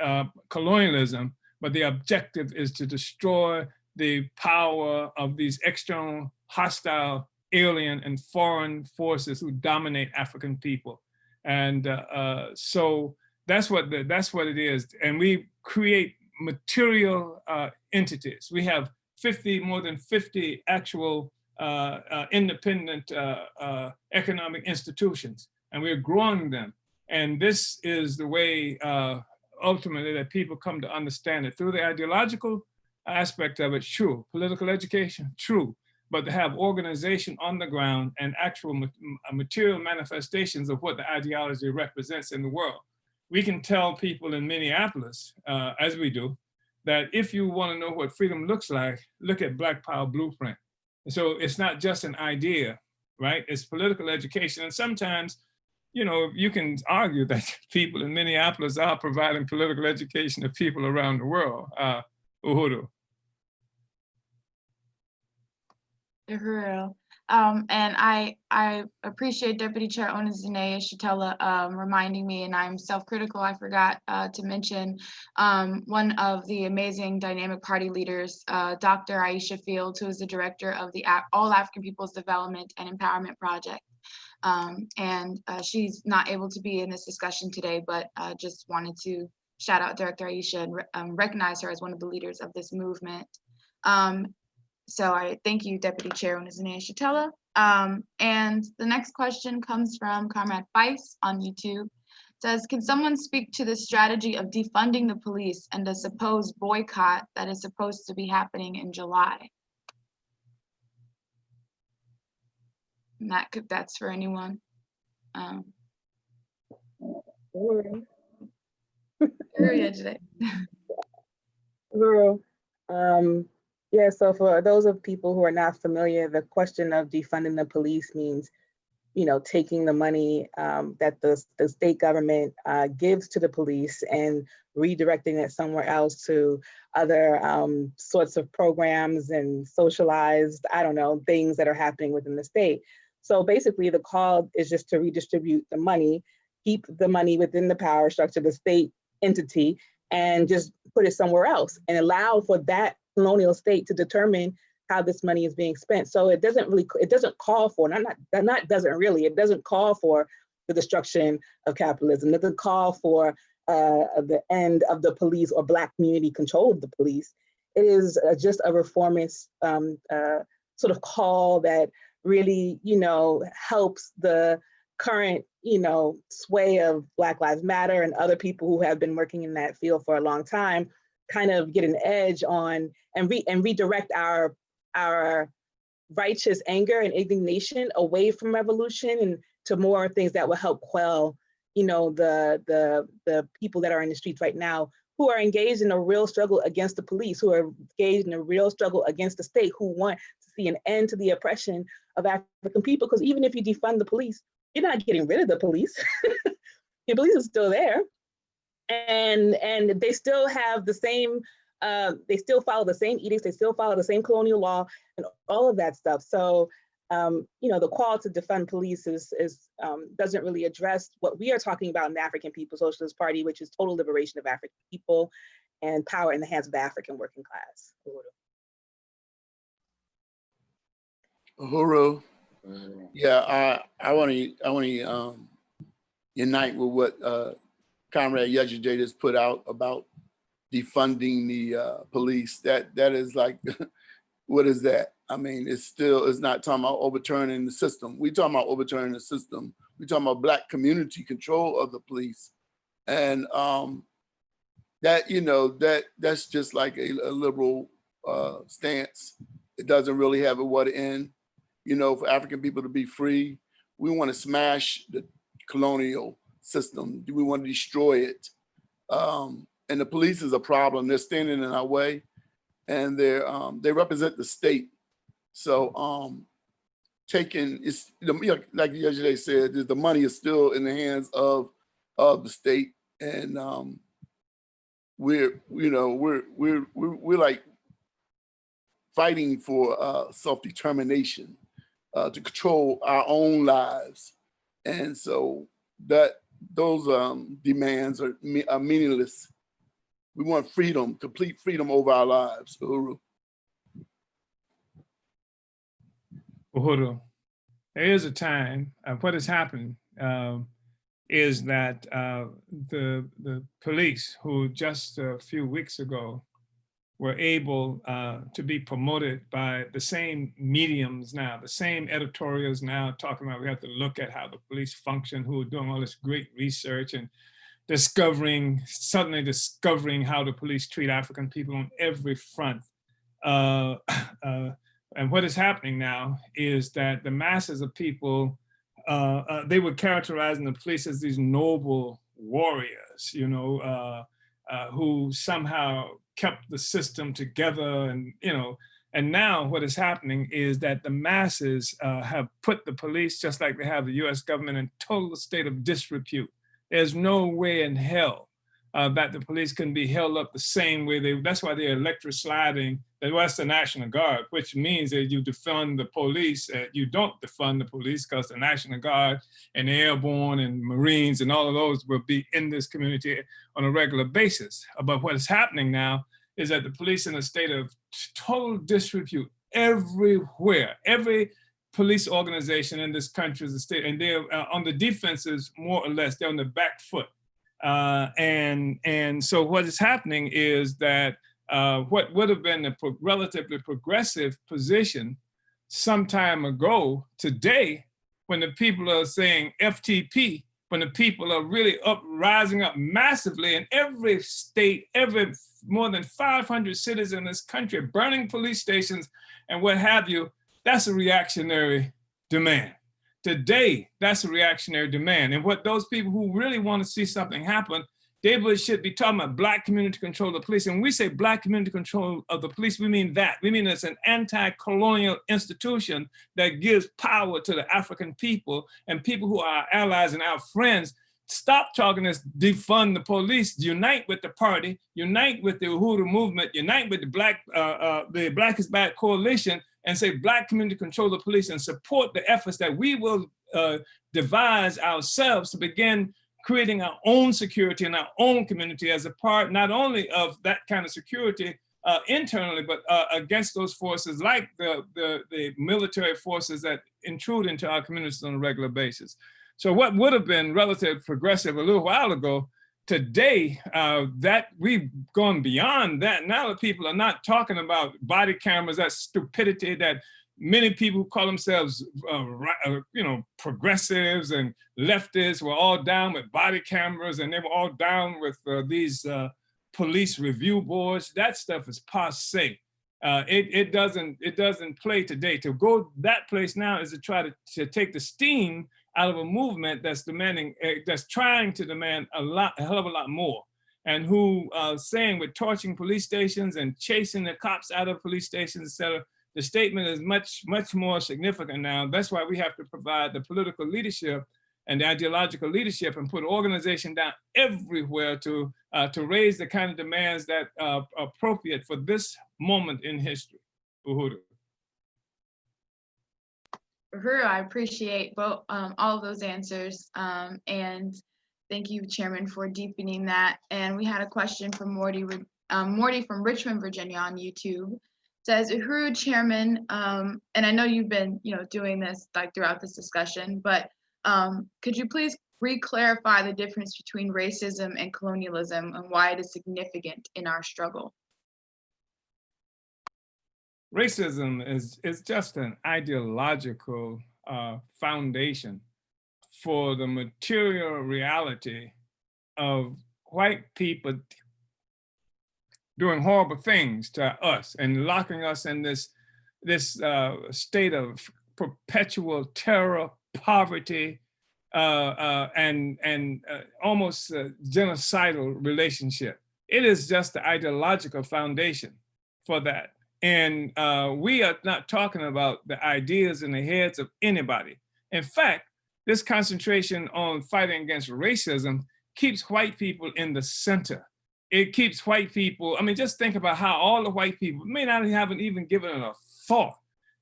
colonialism, but the objective is to destroy the power of these external, hostile, alien and foreign forces who dominate African people. And so that's what it is. And we create material entities. We have more than 50 actual independent economic institutions, and we're growing them. And this is the way ultimately that people come to understand it. Through the ideological aspect of it, true. Political education, true. But to have organization on the ground and actual material manifestations of what the ideology represents in the world. We can tell people in Minneapolis, as we do, that if you want to know what freedom looks like, look at Black Power Blueprint. So it's not just an idea, right? It's political education. And sometimes, you know, you can argue that people in Minneapolis are providing political education to people around the world. Uhuru. Uhuru. And I appreciate Deputy Chair Onizine Shatella reminding me, and I'm self-critical, I forgot to mention one of the amazing dynamic party leaders, Dr. Aisha Fields, who is the director of the All African People's Development and Empowerment Project. And she's not able to be in this discussion today, but just wanted to shout out Director Aisha and recognize her as one of the leaders of this movement. So I thank you, Deputy Chair Onizine Shatella. And the next question comes from Comrade Feist on YouTube. It says, can someone speak to the strategy of defunding the police and the supposed boycott that is supposed to be happening in July? And that's for anyone. Yeah, so for those of people who are not familiar, the question of defunding the police means, you know, taking the money that the state government gives to the police and redirecting it somewhere else to other sorts of programs and socialized, I don't know, things that are happening within the state. So basically the call is just to redistribute the money, keep the money within the power structure, the state entity, and just put it somewhere else and allow for that colonial state to determine how this money is being spent. So it doesn't call for, it doesn't call for the destruction of capitalism. It doesn't call for the end of the police or Black community control of the police. It is just a reformist sort of call that really, helps the current, sway of Black Lives Matter and other people who have been working in that field for a long time, kind of get an edge on and redirect our righteous anger and indignation away from revolution and to more things that will help quell, the people that are in the streets right now who are engaged in a real struggle against the police, who are engaged in a real struggle against the state, who want to see an end to the oppression of African people. Because even if you defund the police, you're not getting rid of the police. The police is still there. And they still have the same, they still follow the same edicts, they still follow the same colonial law and all of that stuff. So, the call to defund police doesn't really address what we are talking about in the African People's Socialist Party, which is total liberation of African people and power in the hands of the African working class. Uhuru, yeah, I want to unite with what Comrade Yejide just put out about defunding the police. That is like, what is that? I mean, it's not talking about overturning the system. We talking about overturning the system. We talking about Black community control of the police, and that's just like a liberal stance. It doesn't really have a what end. For African people to be free, we want to smash the colonial system. We want to destroy it, and the police is a problem. They're standing in our way, and they represent the state. So taking it's like yesterday said, the money is still in the hands of the state, and we're like fighting for self-determination to control our own lives, and so those demands are meaningless. We want freedom, complete freedom over our lives. Uhuru. Uhuru, there is a time, what has happened is that the police, who just a few weeks ago were able to be promoted by the same mediums now, the same editorials now talking about we have to look at how the police function, who are doing all this great research and suddenly discovering how the police treat African people on every front. And what is happening now is that the masses of people, they were characterizing the police as these noble warriors, who somehow kept the system together, and now what is happening is that the masses have put the police, just like they have the US government, in total state of disrepute. There's no way in hell that the police can be held up the same way that's why they're electrosliding. That's the National Guard, which means that you defund the police. You don't defund the police because the National Guard and Airborne and Marines and all of those will be in this community on a regular basis. But what is happening now is that the police in a state of total disrepute everywhere. Every police organization in this country is a state, and they're on the defenses more or less. They're on the back foot. And so what is happening is that what would have been a relatively progressive position some time ago, today, when the people are saying FTP, when the people are really rising up massively in every state, more than 500 cities in this country, burning police stations and what have you, that's a reactionary demand. Today, that's a reactionary demand. And what those people who really want to see something happen, they should be talking about Black community control of the police. And when we say Black community control of the police, we mean that. We mean it's an anti-colonial institution that gives power to the African people and people who are our allies and our friends. Stop talking this defund the police, unite with the party, unite with the Uhuru movement, unite with the Black is Back coalition, and say Black community control the police, and support the efforts that we will devise ourselves to begin creating our own security in our own community as a part not only of that kind of security internally, but against those forces like the military forces that intrude into our communities on a regular basis. So what would have been relatively progressive a little while ago, today, that we've gone beyond that. Now that people are not talking about body cameras, that stupidity that many people who call themselves, progressives and leftists were all down with body cameras, and they were all down with these police review boards. That stuff is passé. It doesn't play today. To go that place now is to try to take the steam out of a movement that's demanding, that's trying to demand a hell of a lot more, and who saying with torching police stations and chasing the cops out of police stations, etc. The statement is much more significant now. That's why we have to provide the political leadership and the ideological leadership and put organization down everywhere to raise the kind of demands that are appropriate for this moment in history. Uhuru. Uhuru, I appreciate both all of those answers, and thank you, Chairman, for deepening that. And we had a question from Morty from Richmond, Virginia on YouTube. Says, Uhuru, Chairman, and I know you've been doing this like throughout this discussion, but could you please re-clarify the difference between racism and colonialism and why it is significant in our struggle? Racism is just an ideological foundation for the material reality of white people doing horrible things to us and locking us in this state of perpetual terror, poverty, and almost genocidal relationship. It is just the ideological foundation for that. And we are not talking about the ideas in the heads of anybody. In fact, this concentration on fighting against racism keeps white people in the center. It keeps white people, I mean, just think about how all the white people may not haven't even given it a thought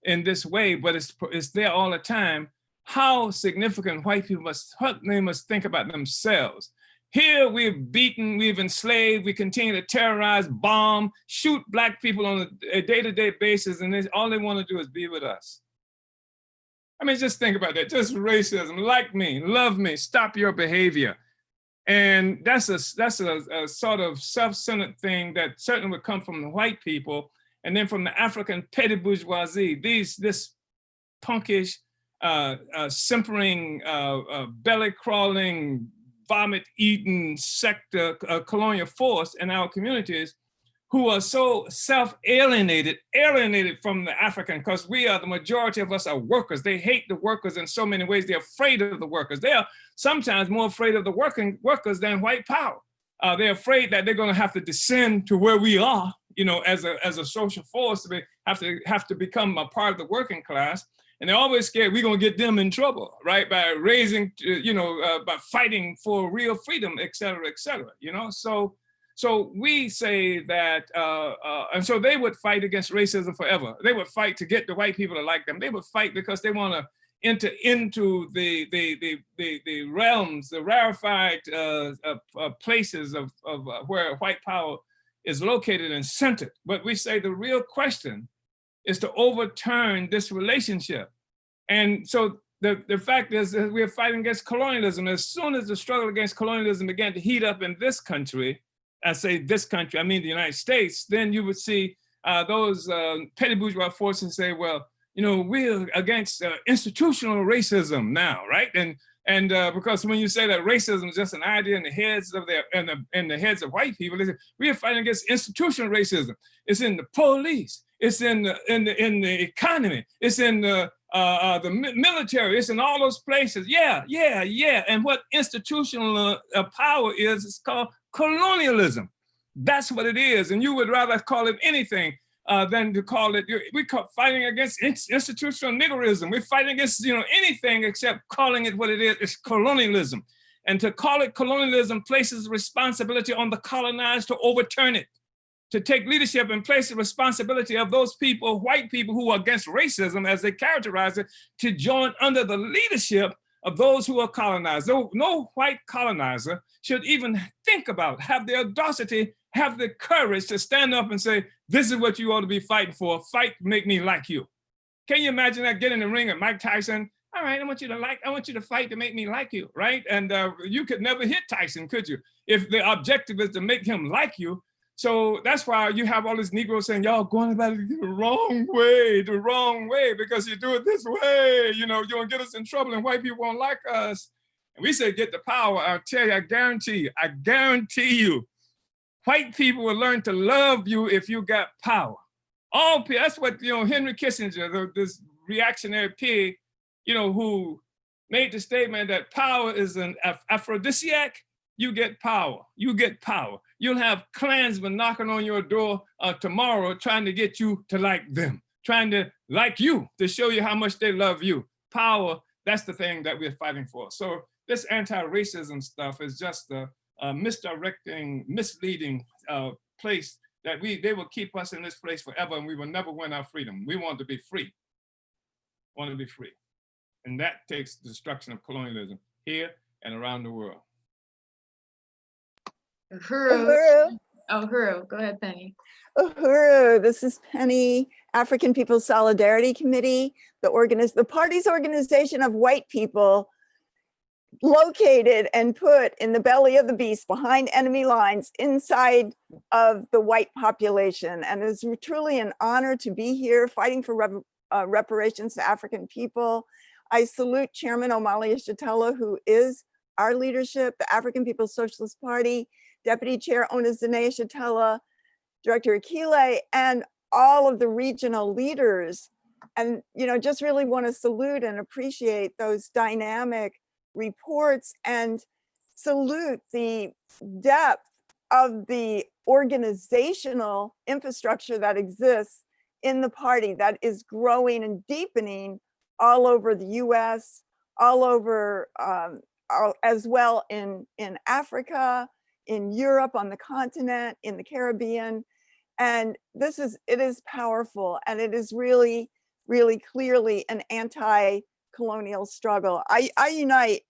in this way, but it's there all the time, how significant white people must think about themselves. Here we've beaten, we've enslaved, we continue to terrorize, bomb, shoot Black people on a day-to-day basis, and all they want to do is be with us. I mean, just think about that, just racism, like me, love me, stop your behavior. And that's a sort of self-centered thing that certainly would come from the white people, and then from the African petty bourgeoisie, this punkish, simpering, belly-crawling, vomit-eating sector, colonial force in our communities, who are so self-alienated, alienated from the African, because the majority of us are workers. They hate the workers in so many ways. They're afraid of the workers. They are sometimes more afraid of the workers than white power. They're afraid that they're gonna have to descend to where we are, as a social force, have to become a part of the working class. And they're always scared we're gonna get them in trouble, right? By raising, by fighting for real freedom, et cetera, So we say that, and so they would fight against racism forever. They would fight to get the white people to like them. They would fight because they want to enter into the realms, the rarefied places of where white power is located and centered. But we say the real question is to overturn this relationship. And so the fact is that we're fighting against colonialism. As soon as the struggle against colonialism began to heat up in this country, I say this country, I mean the United States, then you would see those petty bourgeois forces say, well, we're against institutional racism now, right? And because when you say that racism is just an idea in the heads of in the heads of white people, they say, we are fighting against institutional racism. It's in the police, it's in the economy, it's in the military, it's in all those places. Yeah. And what institutional power is, it's called colonialism. That's what it is. And you would rather call it anything than to call it, we call fighting against institutional niggerism. We're fighting against anything except calling it what it is. It's colonialism. And to call it colonialism places responsibility on the colonized to overturn it, to take leadership and place the responsibility of those people, white people who are against racism, as they characterize it, to join under the leadership of those who are colonized. No white colonizer should even think about, have the audacity, have the courage to stand up and say, this is what you ought to be fighting for. Fight, make me like you. Can you imagine that? Get in the ring with Mike Tyson All right, I want you to fight to make me like you, right? And you could never hit Tyson, could you? If the objective is to make him like you. So that's why you have all these Negroes saying, y'all going about it the wrong way, because you do it this way, you know, you're gonna get us in trouble and white people won't like us. And we say, get the power. I'll tell you, I guarantee you, white people will learn to love you if you got power. All people, that's what, you know, Henry Kissinger, this reactionary pig, you know, who made the statement that power is an aphrodisiac. You get power. You get power. You'll have Klansmen knocking on your door tomorrow trying to get you to like them, trying to like you, to show you how much they love you. Power, that's the thing that we're fighting for. So this anti-racism stuff is just a misdirecting, misleading place that they will keep us in this place forever, and we will never win our freedom. We want to be free. Want to be free. And that takes destruction of colonialism here and around the world. Uhuru. Oh, Uhuru, go ahead, Penny. Uhuru, this is Penny, African People's Solidarity Committee, the party's organization of white people located and put in the belly of the beast behind enemy lines inside of the white population. And it's truly an honor to be here fighting for reparations to African people. I salute Chairman Omali Yeshitela, who is our leadership, the African People's Socialist Party, Deputy Chair Onizine Yeshitela, Director Akile, and all of the regional leaders. And, you know, just really want to salute and appreciate those dynamic reports and salute the depth of the organizational infrastructure that exists in the party that is growing and deepening all over the US, all over, as well in Africa, in Europe, on the continent, in the Caribbean. And it is powerful, and it is really, really clearly an anti-colonial struggle. I unite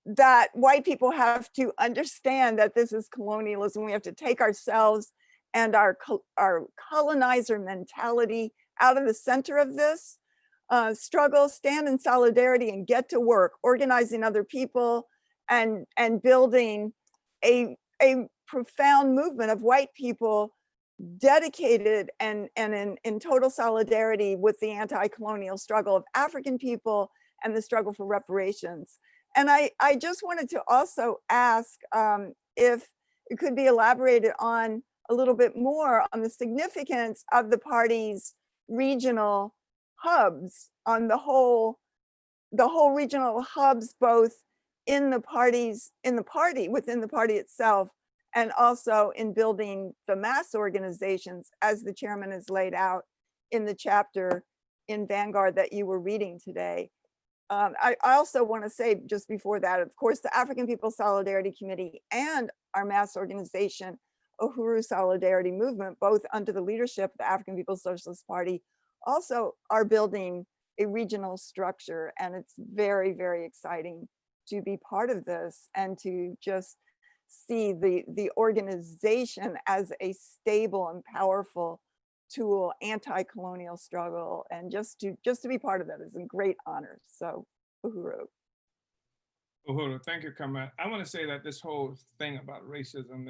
that white people have to understand that this is colonialism. We have to take ourselves and our colonizer mentality out of the center of this struggle, stand in solidarity and get to work, organizing other people and building a profound movement of white people dedicated and in total solidarity with the anti-colonial struggle of African people and the struggle for reparations. And I just wanted to also ask if it could be elaborated on a little bit more on the significance of the party's regional hubs, on the whole regional hubs, both in the party, within the party itself, and also in building the mass organizations, as the chairman has laid out in the chapter in Vanguard that you were reading today. I also want to say just before that, of course, the African People's Solidarity Committee and our mass organization, Uhuru Solidarity Movement, both under the leadership of the African People's Socialist Party, also are building a regional structure. And it's very, very exciting to be part of this and to just see the organization as a stable and powerful tool, anti-colonial struggle, and just to be part of that is a great honor. So, Uhuru. Uhuru, thank you, Comrade. I want to say that this whole thing about racism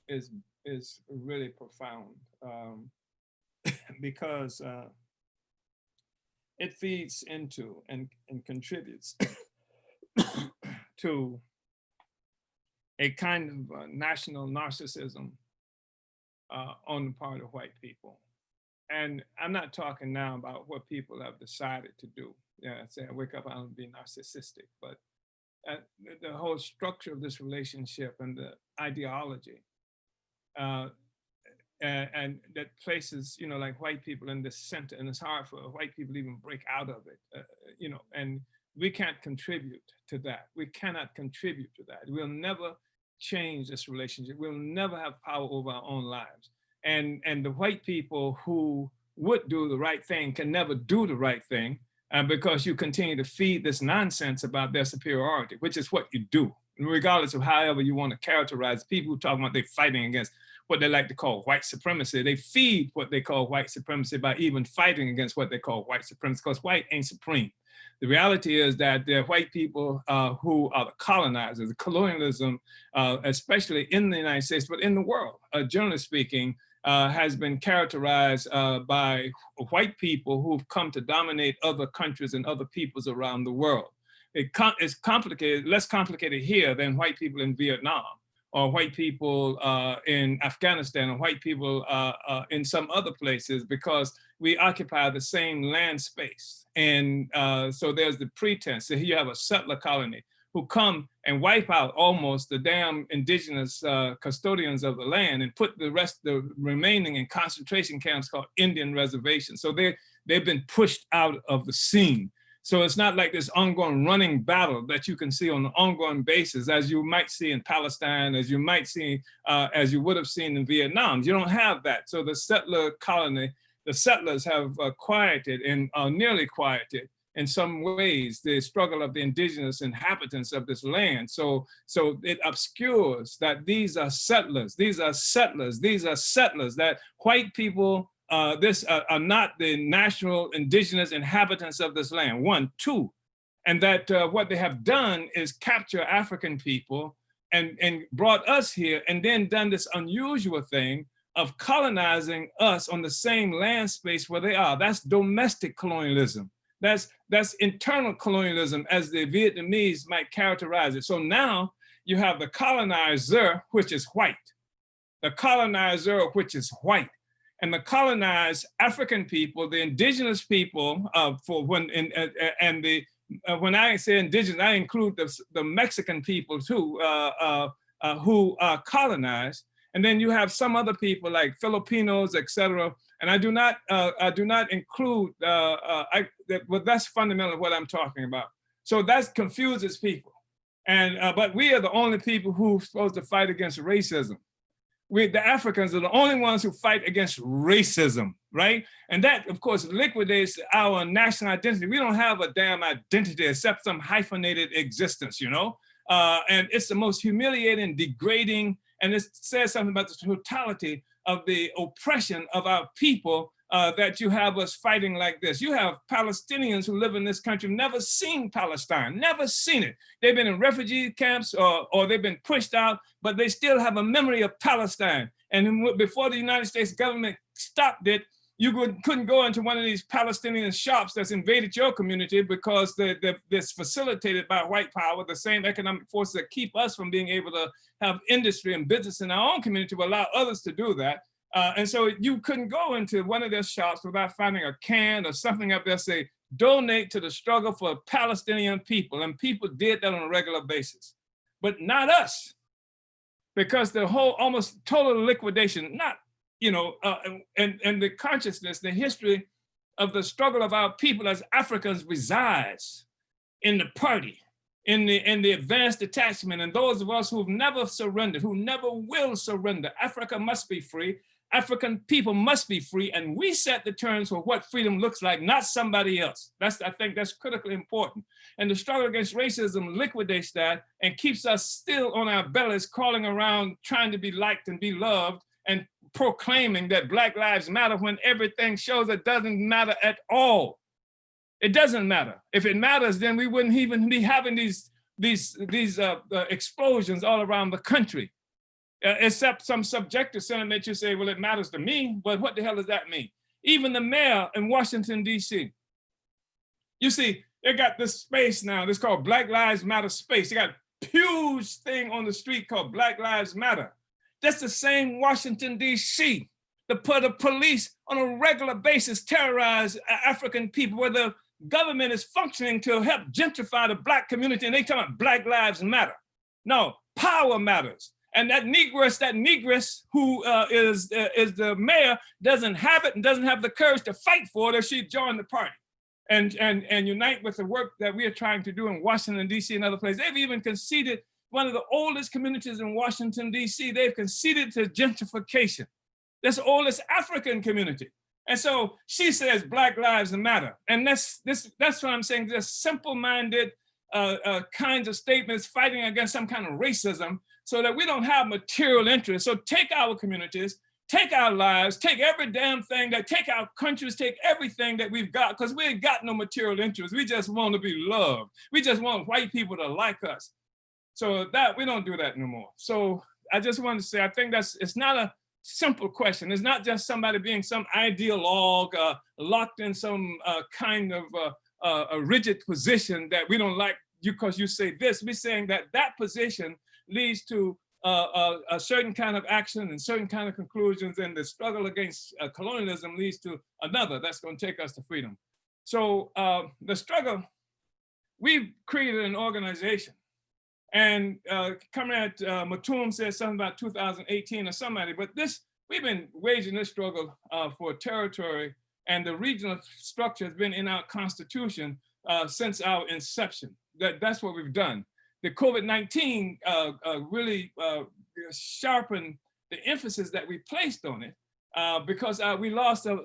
is really profound because it feeds into and contributes to a kind of national narcissism on the part of white people. And I'm not talking now about what people have decided to do. Yeah, say I wake up, I don't be narcissistic, but the whole structure of this relationship and the ideology, and that places, you know, like white people in the center, and it's hard for white people to even break out of it, you know, and we can't contribute to that. We cannot contribute to that. We'll never change this relationship. We'll never have power over our own lives. And the white people who would do the right thing can never do the right thing because you continue to feed this nonsense about their superiority, which is what you do. regardless of however you want to characterize people who talk about they're fighting against what they like to call white supremacy. They feed what they call white supremacy by even fighting against what they call white supremacy, because white ain't supreme. The reality is that there are white people who are the colonizers. The colonialism, especially in the United States, but in the world, generally speaking, has been characterized by white people who've come to dominate other countries and other peoples around the world. It's complicated, less complicated here than white people in Vietnam, or white people in Afghanistan, or white people in some other places, because we occupy the same land space. And so there's the pretense that here you have a settler colony who come and wipe out almost the damn indigenous custodians of the land and put the remaining in concentration camps called Indian reservations. So they've been pushed out of the scene. So it's not like this ongoing running battle that you can see on an ongoing basis, as you might see in Palestine, as you might see, as you would have seen in Vietnam. You don't have that. So the settler colony, the settlers have quieted and nearly quieted in some ways the struggle of the indigenous inhabitants of this land. So it obscures that these are settlers, these are settlers, these are settlers, that white people are not the natural indigenous inhabitants of this land, 1, 2. And that what they have done is capture African people and brought us here, and then done this unusual thing of colonizing us on the same land space where they are. That's domestic colonialism. That's internal colonialism, as the Vietnamese might characterize it. So now you have the colonizer, which is white, the colonizer, which is white, and the colonized African people, the indigenous people, when I say indigenous, I include the Mexican people too, who are colonized. And then you have some other people like Filipinos, etc. And I do not include, but that's fundamentally what I'm talking about. So that confuses people. And but we are the only people who are supposed to fight against racism. The Africans are the only ones who fight against racism, right? And that, of course, liquidates our national identity. We don't have a damn identity except some hyphenated existence, you know? And it's the most humiliating, degrading, and it says something about the totality of the oppression of our people that you have us fighting like this. You have Palestinians who live in this country, never seen Palestine, never seen it. They've been in refugee camps or they've been pushed out, but they still have a memory of Palestine. And before the United States government stopped it, you couldn't go into one of these Palestinian shops that's invaded your community because it's facilitated by white power, the same economic forces that keep us from being able to have industry and business in our own community will allow others to do that. And so you couldn't go into one of their shops without finding a can or something up there say, donate to the struggle for Palestinian people. And people did that on a regular basis, but not us, because the whole almost total liquidation, not, you know, and the consciousness, the history of the struggle of our people as Africans resides in the party, in the advanced detachment, and those of us who've never surrendered, who never will surrender. Africa must be free. African people must be free, and we set the terms for what freedom looks like, not somebody else. I think that's critically important. And the struggle against racism liquidates that and keeps us still on our bellies, crawling around, trying to be liked and be loved, and proclaiming that Black Lives Matter when everything shows it doesn't matter at all. It doesn't matter. If it matters, then we wouldn't even be having these explosions all around the country. Except some subjective sentiment, you say, well, it matters to me, but what the hell does that mean? Even the mayor in Washington, D.C. You see, they got this space now, this called Black Lives Matter space. They got a huge thing on the street called Black Lives Matter. That's the same Washington, D.C. The police on a regular basis terrorize African people, where the government is functioning to help gentrify the Black community, and they talk about Black Lives Matter. No, power matters. And that negress who is the mayor doesn't have it and doesn't have the courage to fight for it if she joined the party and unite with the work that we are trying to do in Washington, D.C. and other places. They've even conceded, one of the oldest communities in Washington, D.C., they've conceded to gentrification. That's the oldest African community. And so she says Black Lives Matter. And that's what I'm saying, this simple-minded, kinds of statements fighting against some kind of racism so that we don't have material interests. So take our communities, take our lives, take every damn thing, take our countries, take everything that we've got, because we ain't got no material interests. We just want to be loved. We just want white people to like us. So that we don't do that no more. So I just want to say, I think it's not a simple question. It's not just somebody being some ideologue locked in some kind of a rigid position that we don't like you because you say this. We're saying that position leads to a certain kind of action and certain kind of conclusions, and the struggle against colonialism leads to another that's going to take us to freedom. So the struggle, we've created an organization, and Comrade Matumb said something about 2018 or somebody, but we've been waging this struggle for territory, and the regional structure has been in our constitution since our inception. That's what we've done. The COVID-19 really sharpened the emphasis that we placed on it because we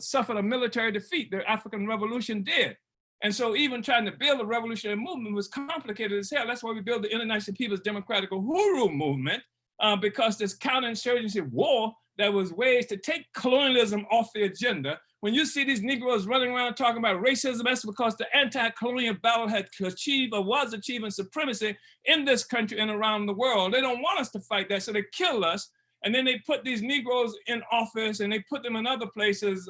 suffered a military defeat. The African Revolution did. And so even trying to build a revolutionary movement was complicated as hell. That's why we built the International People's Democratic Uhuru movement, because this counterinsurgency war that was ways to take colonialism off the agenda. When you see these Negroes running around talking about racism, that's because the anti-colonial battle had achieved or was achieving supremacy in this country and around the world. They don't want us to fight that, so they kill us. And then they put these Negroes in office and they put them in other places,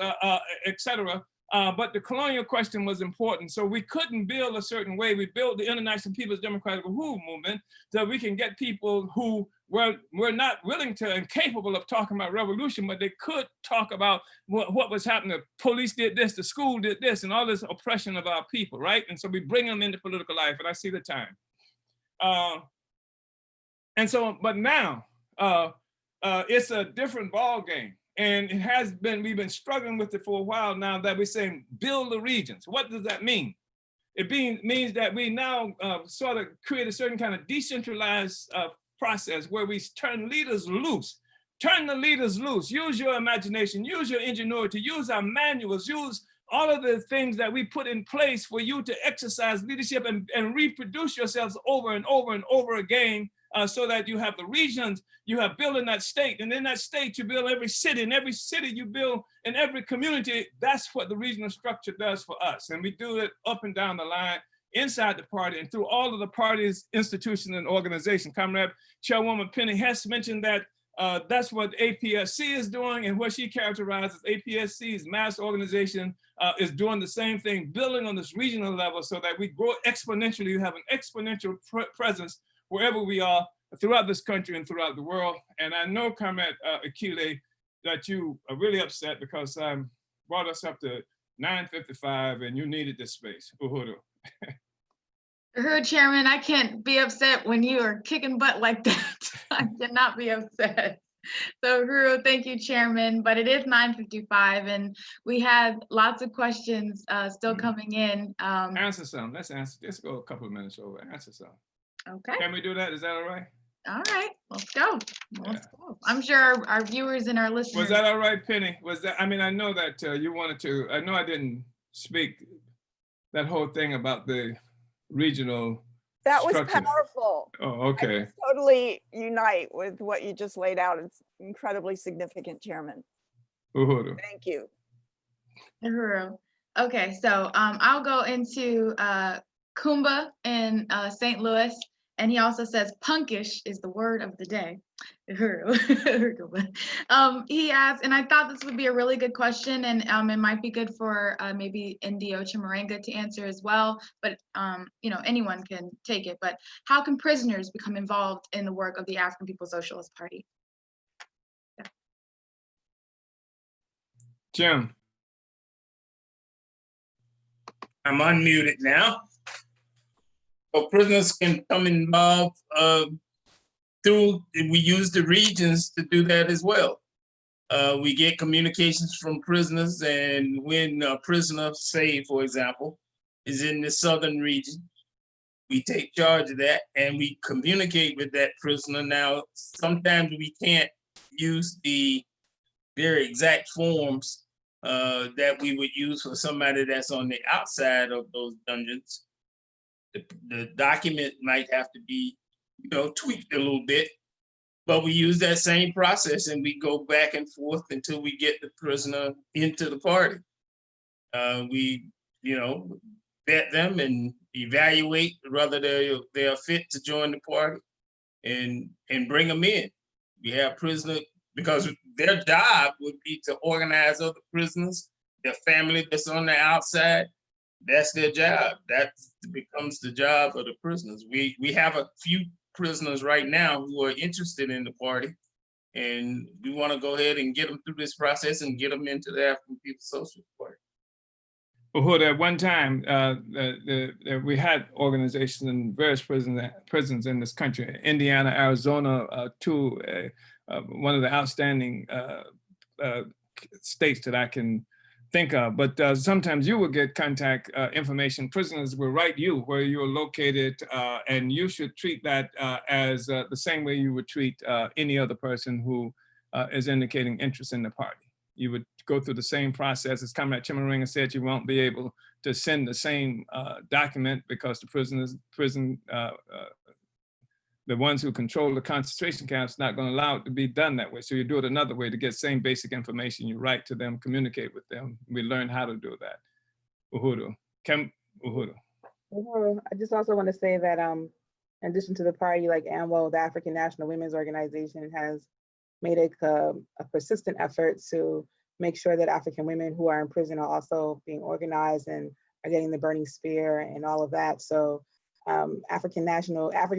et cetera. But the colonial question was important. So we couldn't build a certain way. We built the International People's Democratic Uhuru movement so we can get people who were not willing to and capable of talking about revolution, but they could talk about what was happening. The police did this, the school did this, and all this oppression of our people, right? And so we bring them into political life, and I see the time. And so, but now it's a different ball game. And it has been, we've been struggling with it for a while now that we're saying, build the regions. What does that mean? It means that we now sort of create a certain kind of decentralized process where we turn leaders loose. Turn the leaders loose. Use your imagination, use your ingenuity, use our manuals, use all of the things that we put in place for you to exercise leadership and reproduce yourselves over and over and over again, so that you have the regions, you have built in that state, and in that state you build every city, and every city you build in every community. That's what the regional structure does for us. And we do it up and down the line, inside the party and through all of the party's institutions and organizations. Comrade Chairwoman Penny Hess mentioned that that's what APSC is doing, and what she characterizes APSC's mass organization is doing the same thing, building on this regional level so that we grow exponentially. You have an exponential presence wherever we are throughout this country and throughout the world. And I know, Comrade Akile, that you are really upset because brought us up to 9:55 and you needed this space. Uhuru. Uhuru, Chairman, I can't be upset when you are kicking butt like that. I cannot be upset. So Uhuru, thank you, Chairman, but it is 9:55 and we had lots of questions still coming in. Answer some, let's go a couple of minutes over, answer some. Okay. Can we do that? Is that all right? All right, let's go. Let's go. I'm sure our viewers and our listeners. Was that all right, Penny? Was that, I mean, I know that you wanted to, I know I didn't speak that whole thing about the regional That was structure. powerful. Oh, okay. I totally unite with what you just laid out. It's incredibly significant, Chairman. Uhuru. Thank you. Uhuru. Okay, so I'll go into Kumba in St. Louis, and he also says punkish is the word of the day. He asked, and I thought this would be a really good question, and it might be good for maybe Indio Chimurenga to answer as well, but you know, anyone can take it. But how can prisoners become involved in the work of the African People's Socialist Party? Yeah. Jim. I'm unmuted now. So prisoners can come involved we use the regions to do that as well. We get communications from prisoners, and when a prisoner, say, for example, is in the southern region, we take charge of that and we communicate with that prisoner. Now, sometimes we can't use the very exact forms that we would use for somebody that's on the outside of those dungeons. The document might have to be, tweaked a little bit, but we use that same process and we go back and forth until we get the prisoner into the party. We, vet them and evaluate whether they are fit to join the party and bring them in. We have prisoners, because their job would be to organize other prisoners, their family that's on the outside. That's their job. That becomes the job of the prisoners. We have a few prisoners right now who are interested in the party, and we want to go ahead and get them through this process and get them into the African People's Socialist Party. Uhuru, at one time, we had organizations in various prisons in this country, Indiana, Arizona, one of the outstanding states that I can think of. But sometimes you will get contact information. Prisoners will write you where you're located, and you should treat that as the same way you would treat any other person who is indicating interest in the party. You would go through the same process. As Comrade Chimurenga said, you won't be able to send the same document because the ones who control the concentration camps not going to allow it to be done that way. So you do it another way to get same basic information. You write to them, communicate with them. We learn how to do that. Uhuru. Uhuru. I just also want to say that in addition to the party, like ANWO, the African National Women's Organization has made a persistent effort to make sure that African women who are in prison are also being organized and are getting the burning spear and all of that. So African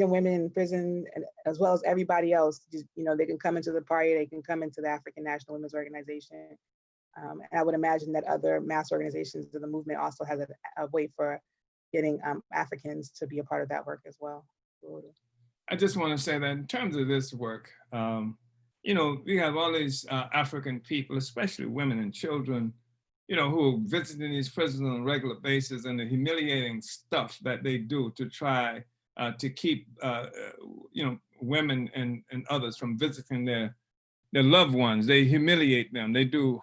women in prison, and as well as everybody else, just, they can come into the party, they can come into the African National Women's Organization. And I would imagine that other mass organizations of the movement also has a way for getting Africans to be a part of that work as well. I just want to say that in terms of this work, we have all these African people, especially women and children, who are visiting these prisons on a regular basis, and the humiliating stuff that they do to try to keep, women and others from visiting their loved ones. They humiliate them. They do,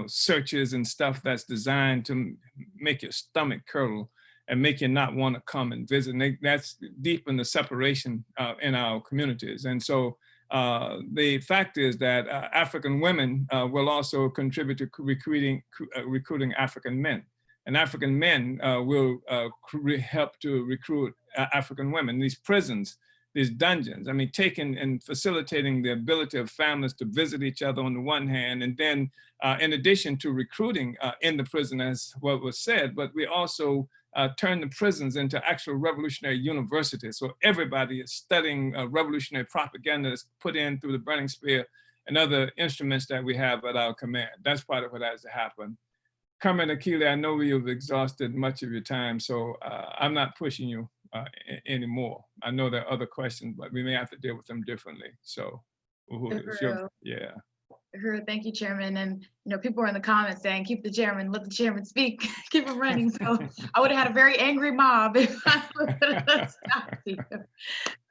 searches and stuff that's designed to make your stomach curdle and make you not want to come and visit. And that's deep in the separation in our communities. And so the fact is that African women will also contribute to recruiting African men. And African men will help to recruit African women. These prisons, these dungeons, taking and facilitating the ability of families to visit each other on the one hand, and then in addition to recruiting in the prison, as what was said, but we also turn the prisons into actual revolutionary universities. So everybody is studying revolutionary propaganda that's put in through the burning spear and other instruments that we have at our command. That's part of what has to happen. Comrade Akili, I know you've exhausted much of your time, so I'm not pushing you anymore. I know there are other questions, but we may have to deal with them differently. So, yeah. Thank you, Chairman. And people were in the comments saying, "Keep the chairman, let the chairman speak, keep him running." So I would have had a very angry mob if I would have stopped you.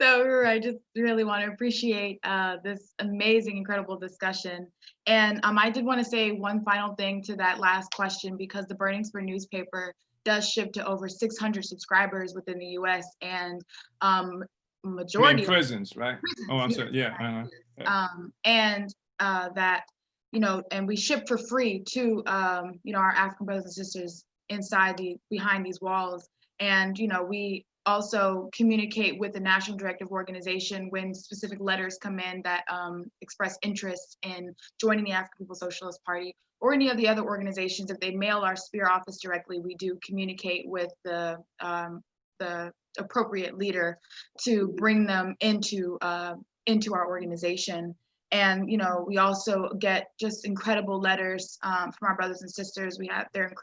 So I just really want to appreciate this amazing, incredible discussion. And I did want to say one final thing to that last question, because the Burning Spear newspaper does ship to over 600 subscribers within the U.S. and majority of prisons, right? Prisons, oh, I'm sorry. Yeah. And that, and we ship for free to, our African brothers and sisters behind these walls. And, we also communicate with the National Directive Organization when specific letters come in that express interest in joining the African People's Socialist Party or any of the other organizations. If they mail our Spear office directly, we do communicate with the appropriate leader to bring them into our organization. And, we also get just incredible letters from our brothers and sisters. They're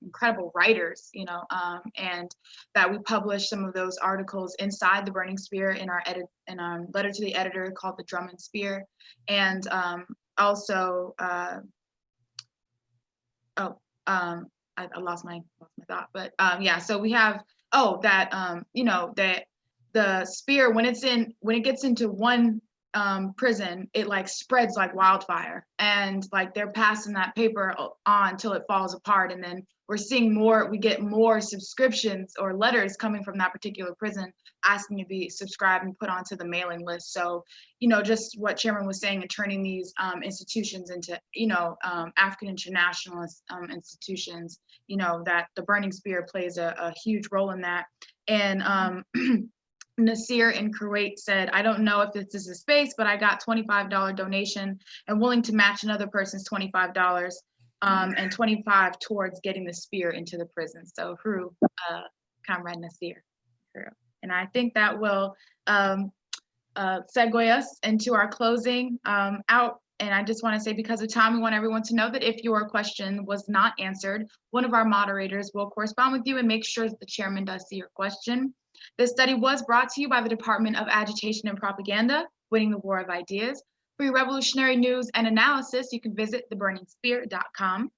incredible writers, and that we publish some of those articles inside the Burning Spear in our letter to the editor called The Drum and Spear. And also, I lost my thought, but yeah, so we have, that, that the Spear, when it gets into one prison, it like spreads like wildfire, and like they're passing that paper on till it falls apart, and then we get more subscriptions or letters coming from that particular prison asking to be subscribed and put onto the mailing list. So, just what Chairman was saying, and turning these institutions into, African internationalist institutions, that the Burning Spear plays a huge role in that. And Nasir in Kuwait said, I don't know if this is a space, but I got $25 donation and willing to match another person's $25 and 25 towards getting the spear into the prison. So Uhuru, Comrade Nasir. And I think that will segue us into our closing out. And I just want to say, because of time, we want everyone to know that if your question was not answered, one of our moderators will correspond with you and make sure that the chairman does see your question. This study was brought to you by the Department of Agitation and Propaganda, Winning the War of Ideas. For your revolutionary news and analysis, you can visit theburningspear.com.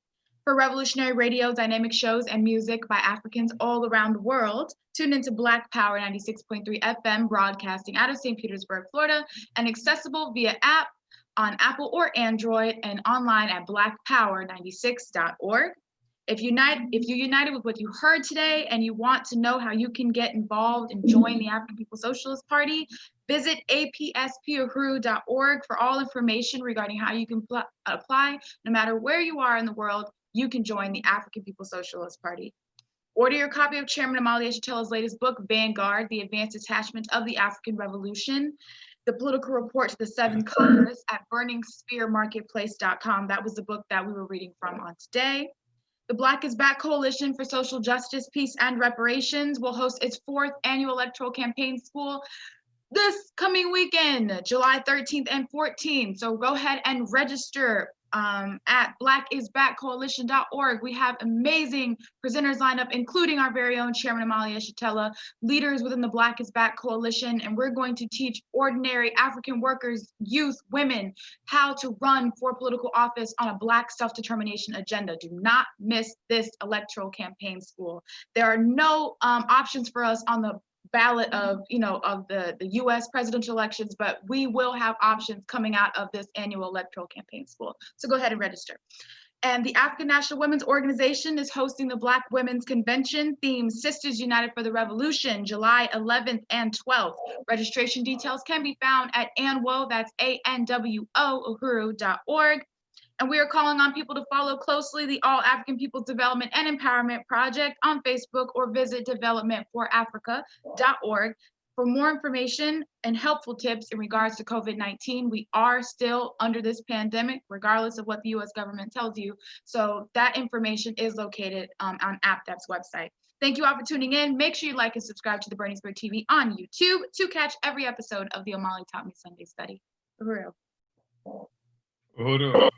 For revolutionary radio, dynamic shows, and music by Africans all around the world, tune into Black Power 96.3 FM, broadcasting out of St. Petersburg, Florida, and accessible via app on Apple or Android, and online at blackpower96.org. If you united with what you heard today and you want to know how you can get involved and join the African People's Socialist Party, visit apspuhuru.org for all information regarding how you can apply. No matter where you are in the world, you can join the African People's Socialist Party. Order your copy of Chairman Omali Yeshitela's latest book, Vanguard, The Advanced Attachment of the African Revolution, the political report to the 7th Congress at burningspearmarketplace.com. That was the book that we were reading from on today. The Black is Back Coalition for Social Justice, Peace, and Reparations will host its 4th annual electoral campaign school this coming weekend, July 13th and 14th. So go ahead and register at blackisbackcoalition.org. We have amazing presenters lined up, including our very own Chairman Omali Yeshitela, leaders within the Black is Back Coalition, and we're going to teach ordinary African workers, youth, women, how to run for political office on a Black self-determination agenda. Do not miss this electoral campaign school. There are no options for us on the ballot of the US presidential elections, but we will have options coming out of this annual electoral campaign school. So go ahead and register. And the African National Women's Organization is hosting the Black Women's Convention themed Sisters United for the Revolution, July 11th and 12th. Registration details can be found at ANWO, that's ANWO, Uhuru.org. And we are calling on people to follow closely the All African People's Development and Empowerment Project on Facebook, or visit developmentforafrica.org. For more information and helpful tips in regards to COVID-19, we are still under this pandemic, regardless of what the US government tells you. So that information is located on AppDep's website. Thank you all for tuning in. Make sure you like and subscribe to the Burning Spear TV on YouTube to catch every episode of the Omali Taught Me Sunday Study. Uhuru. Uhuru.